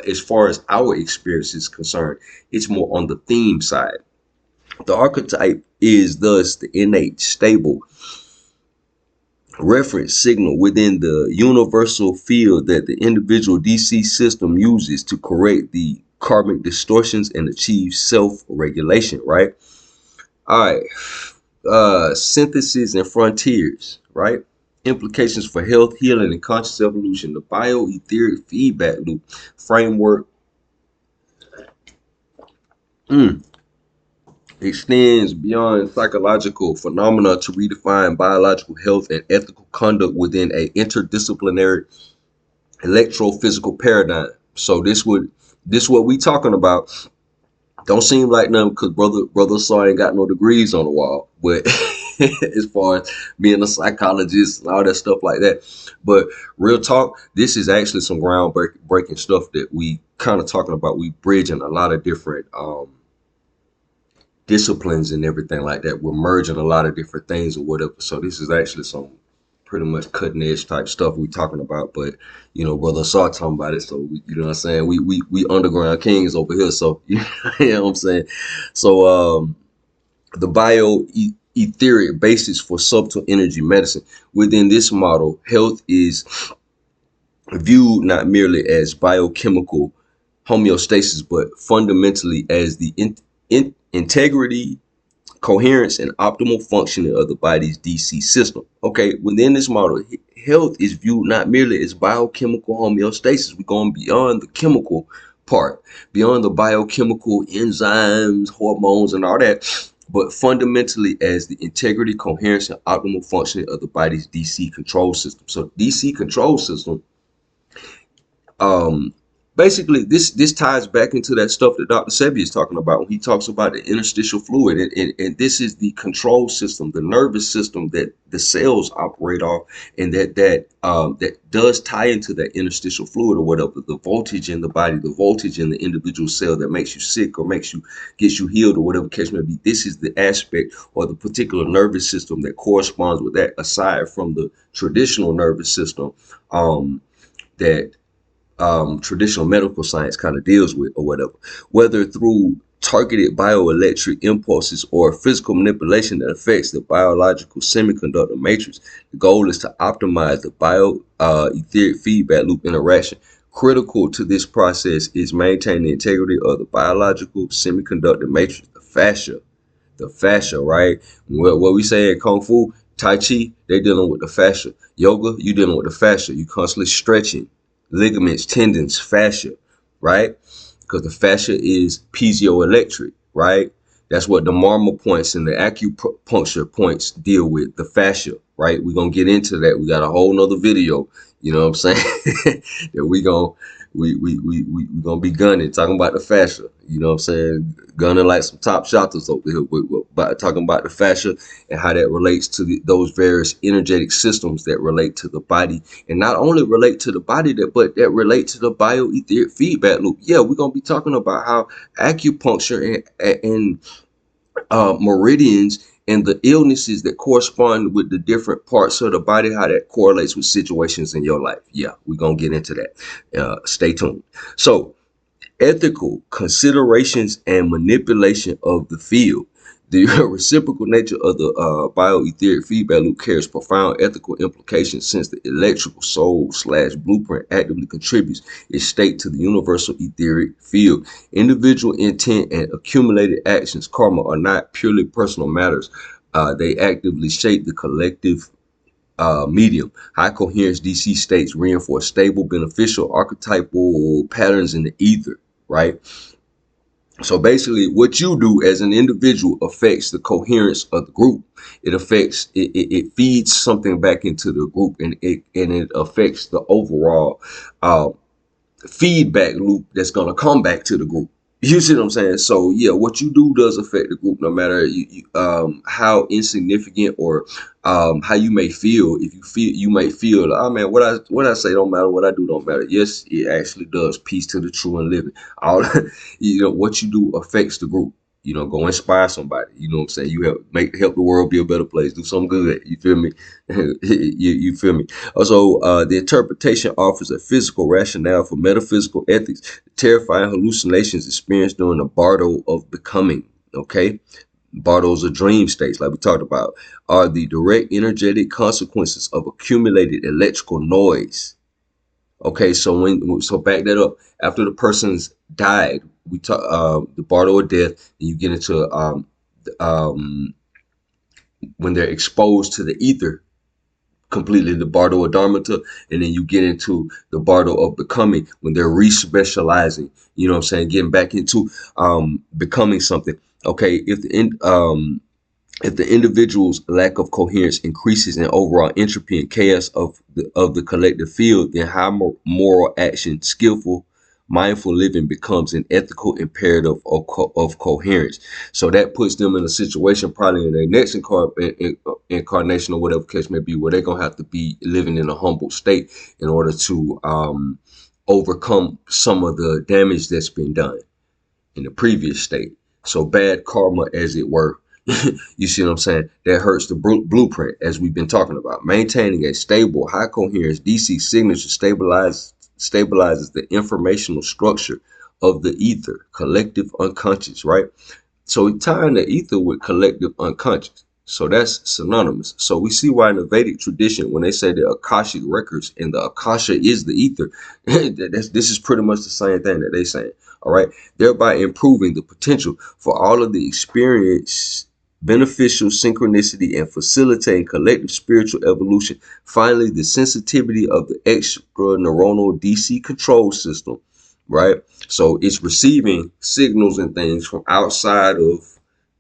as far as our experience is concerned, it's more on the theme side. The archetype is thus the innate, stable reference signal within the universal field that the individual DC system uses to correct the karmic distortions and achieve self-regulation, right? All right. Synthesis and frontiers, right? Implications for health, healing, and conscious evolution. The Bio-Aetheric Feedback Loop framework extends beyond psychological phenomena to redefine biological health and ethical conduct within a interdisciplinary electrophysical paradigm. So this what we talking about. Don't seem like nothing because brother Saw ain't got no degrees on the wall, but as far as being a psychologist and all that stuff like that. But real talk, this is actually some groundbreaking stuff that we kind of talking about. We bridging a lot of different disciplines and everything like that. We're merging a lot of different things or whatever. So this is actually some pretty much cutting edge type stuff we talking about. But you know, brother Saw talking about it, so you know what I'm saying. We underground kings over here. So you know what I'm saying. So the bio-etheric basis for subtle energy medicine. Within this model, health is viewed not merely as biochemical homeostasis, but fundamentally as the integrity, coherence, and optimal functioning of the body's DC system. Okay, within this model, health is viewed not merely as biochemical homeostasis. We're going beyond the chemical part, beyond the biochemical enzymes, hormones, and all that, but fundamentally as the integrity, coherence, and optimal functioning of the body's DC control system. So DC control system, basically this ties back into that stuff that Dr. Sebi is talking about when he talks about the interstitial fluid, and this is the control system, the nervous system that the cells operate off, and that does tie into that interstitial fluid or whatever, the voltage in the body, the voltage in the individual cell that makes you sick or gets you healed or whatever case may be. This is the aspect or the particular nervous system that corresponds with that, aside from the traditional nervous system that traditional medical science kind of deals with or whatever, whether through targeted bioelectric impulses or physical manipulation that affects the biological semiconductor matrix. The goal is to optimize the bio-etheric feedback loop interaction. Critical to this process is maintaining the integrity of the biological semiconductor matrix, the fascia, right? What we say in Kung Fu, Tai Chi, they dealing with the fascia. Yoga, you dealing with the fascia. You constantly stretching ligaments, tendons, fascia, right? Because the fascia is piezoelectric, right? That's what the marmal points and the acupuncture points deal with, the fascia, right? We're gonna get into that. We got a whole nother video, you know what I'm saying? That we gonna be gunning, talking about the fascia, you know what I'm saying? Gunning like some top shotters over here, about talking about the fascia and how that relates to those various energetic systems that relate to the body, and not only relate to the body, but that relate to the bioetheric feedback loop. Yeah, we're gonna be talking about how acupuncture and meridians and the illnesses that correspond with the different parts of the body, how that correlates with situations in your life. Yeah, we're going to get into that. Stay tuned. So, ethical considerations and manipulation of the field. The reciprocal nature of the bioetheric feedback loop carries profound ethical implications, since the electrical soul / blueprint actively contributes its state to the universal etheric field. Individual intent and accumulated actions, karma, are not purely personal matters. They actively shape the collective medium. High coherence DC states reinforce stable, beneficial archetypal patterns in the ether, right? So basically, what you do as an individual affects the coherence of the group. It affects it feeds something back into the group, and it affects the overall uh, feedback loop that's gonna come back to the group. You see what I'm saying? So yeah, what you do does affect the group, no matter how insignificant or how you may feel. If you may feel, oh man, what I say don't matter, what I do don't matter. Yes, it actually does. Peace to the true and living. All what you do affects the group. Go inspire somebody. You know what I'm saying? You help the world be a better place. Do something good. You feel me? you feel me? Also, the interpretation offers a physical rationale for metaphysical ethics. The terrifying hallucinations experienced during the Bardo of becoming, okay? Bardo's are dream states, like we talked about, are the direct energetic consequences of accumulated electrical noise. Okay, so back that up. After the person's died, we talk the Bardo of death, and you get into when they're exposed to the ether completely, the Bardo of Dharmata, and then you get into the Bardo of becoming, when they're re-specializing, you know what I'm saying, getting back into becoming something. Okay, if the individual's lack of coherence increases in overall entropy and chaos of the collective field, then high moral action, skillful, mindful living becomes an ethical imperative of coherence. So that puts them in a situation, probably in their next incarnation or whatever case may be, where they're gonna have to be living in a humble state in order to overcome some of the damage that's been done in the previous state. So bad karma, as it were. You see what I'm saying? That hurts the blueprint, as we've been talking about. Maintaining a stable, high coherence DC signature stabilizes the informational structure of the ether, collective unconscious, right? So we tying the ether with collective unconscious. So that's synonymous. So we see why in the Vedic tradition, when they say the Akashic records and the Akasha is the ether, this is pretty much the same thing that they saying. All right, thereby improving the potential for all of the experience, beneficial synchronicity, and facilitating collective spiritual evolution. Finally, the sensitivity of the extra neuronal DC control system, right? So it's receiving signals and things from outside of,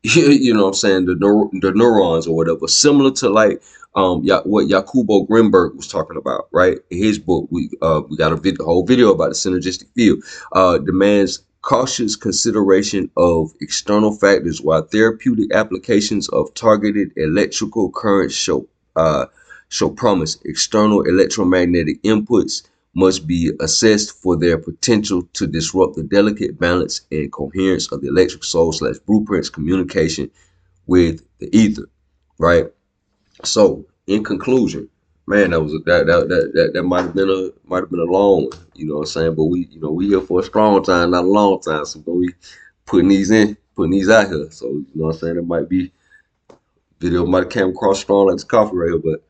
you know what I'm saying, the neurons or whatever, similar to like what Jacobo Grimberg was talking about, right? In his book, we got a whole video about the synergistic field. Demands cautious consideration of external factors, while therapeutic applications of targeted electrical currents show promise. External electromagnetic inputs must be assessed for their potential to disrupt the delicate balance and coherence of the electric soul / blueprint's communication with the ether, right? So, in conclusion, man, that might have been a long one, you know what I'm saying? But we here for a strong time, not a long time. So we putting these out here. So you know what I'm saying? It might be video might have came across strong like this coffee right here, but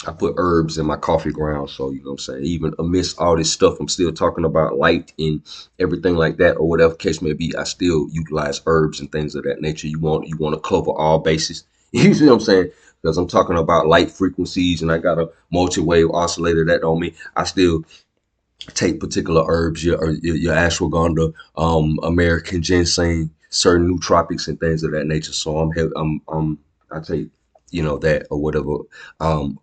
I put herbs in my coffee ground, so you know what I'm saying. Even amidst all this stuff, I'm still talking about light and everything like that, or whatever case may be. I still utilize herbs and things of that nature. You want to cover all bases. You see what I'm saying? Because I'm talking about light frequencies, and I got a multi-wave oscillator that on me. I still take particular herbs, your ashwagandha, American ginseng, certain nootropics and things of that nature. So I take, that or whatever.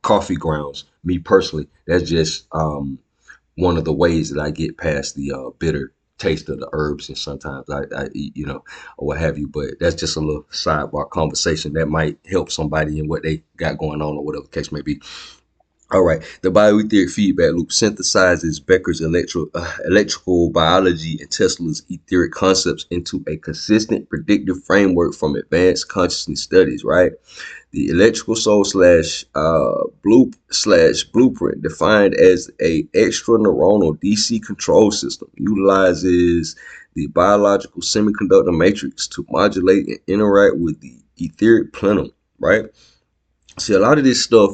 Coffee grounds. Me personally, that's just one of the ways that I get past the bitter taste of the herbs, and sometimes I eat, or what have you. But that's just a little sidebar conversation that might help somebody in what they got going on or whatever the case may be. All right. The bioetheric feedback loop synthesizes Becker's electrical biology and Tesla's etheric concepts into a consistent predictive framework from advanced consciousness studies, right? The electrical soul slash blueprint, defined as a extra neuronal DC control system, utilizes the biological semiconductor matrix to modulate and interact with the etheric plenum, right? See, a lot of this stuff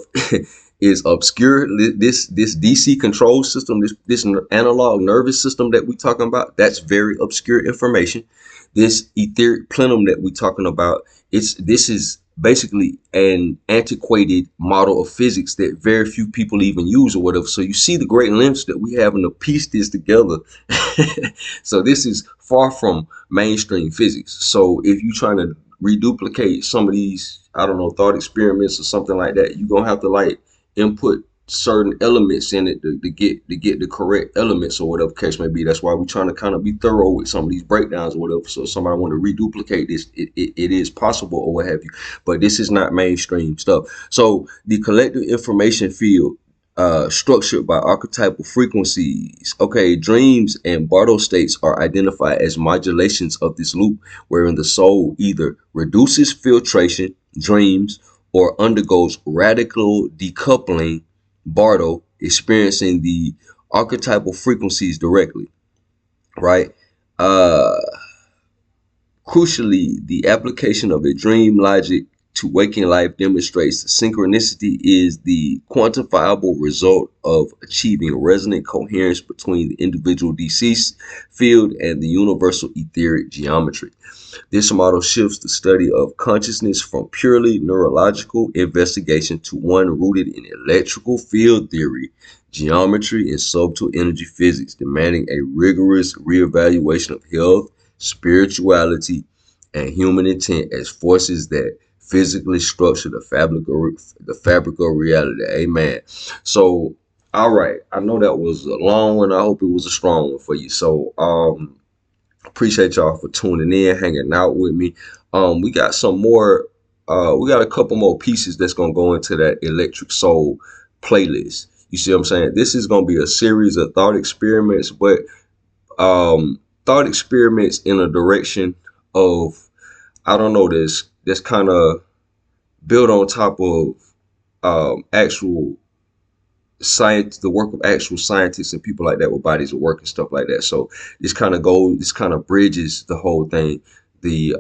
is obscure. This DC control system, this analog nervous system that we talking about, that's very obscure information. This etheric plenum that we talking about, this is basically an antiquated model of physics that very few people even use or whatever. So you see the great lengths that we having to piece this together. So this is far from mainstream physics. So if you're trying to reduplicate some of these, I don't know, thought experiments or something like that, you're gonna have to like input certain elements in it to get the correct elements or whatever case may be. That's why we're trying to kind of be thorough with some of these breakdowns or whatever. So if somebody want to reduplicate this, it is possible or what have you. But this is not mainstream stuff. So the collective information field, structured by archetypal frequencies. Okay, dreams and Bardo states are identified as modulations of this loop, wherein the soul either reduces filtration, dreams, or undergoes radical decoupling, Bardo, experiencing the archetypal frequencies directly, right? Crucially, the application of a dream logic to waking life demonstrates synchronicity is the quantifiable result of achieving resonant coherence between the individual DC field and the universal etheric geometry. This model shifts the study of consciousness from purely neurological investigation to one rooted in electrical field theory, geometry, and subtle energy physics, demanding a rigorous reevaluation of health, spirituality, and human intent as forces that physically structure the fabric of reality. Amen. So, all right, I know that was a long one. I hope it was a strong one for you. So, appreciate y'all for tuning in, hanging out with me. We got some more. We got a couple more pieces that's gonna go into that Electric Soul playlist. You see what I'm saying? This is gonna be a series of thought experiments, but thought experiments in a direction of, I don't know, this kind of built on top of actual science, the work of actual scientists and people like that with bodies of work and stuff like that. So this kind of bridges the whole thing. The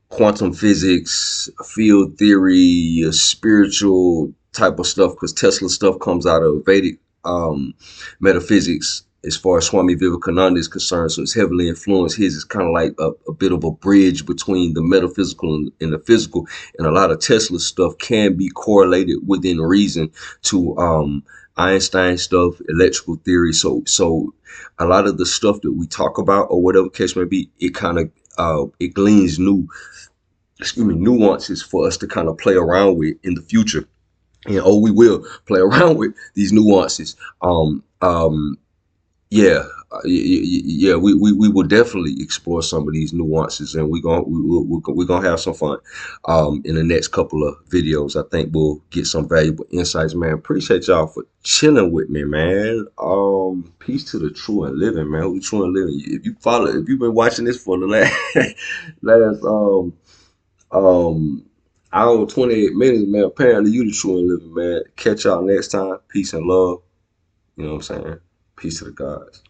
quantum physics, field theory, spiritual type of stuff, because Tesla stuff comes out of Vedic metaphysics as far as Swami Vivekananda is concerned. So it's heavily influenced. His is kind of like a bit of a bridge between the metaphysical and the physical. And a lot of Tesla stuff can be correlated within reason to Einstein stuff, electrical theory. So a lot of the stuff that we talk about or whatever case may be, it kind of it gleans nuances for us to kind of play around with in the future. And we will play around with these nuances. Yeah, yeah, we will definitely explore some of these nuances, and we're gonna have some fun in the next couple of videos. I think we'll get some valuable insights, man. Appreciate y'all for chilling with me, man. Peace to the true and living, man. Who the true and living? If you've been watching this for the last hour 28 minutes, man. Apparently you the true and living, man. Catch y'all next time. Peace and love. You know what I'm saying? Peace to the gods.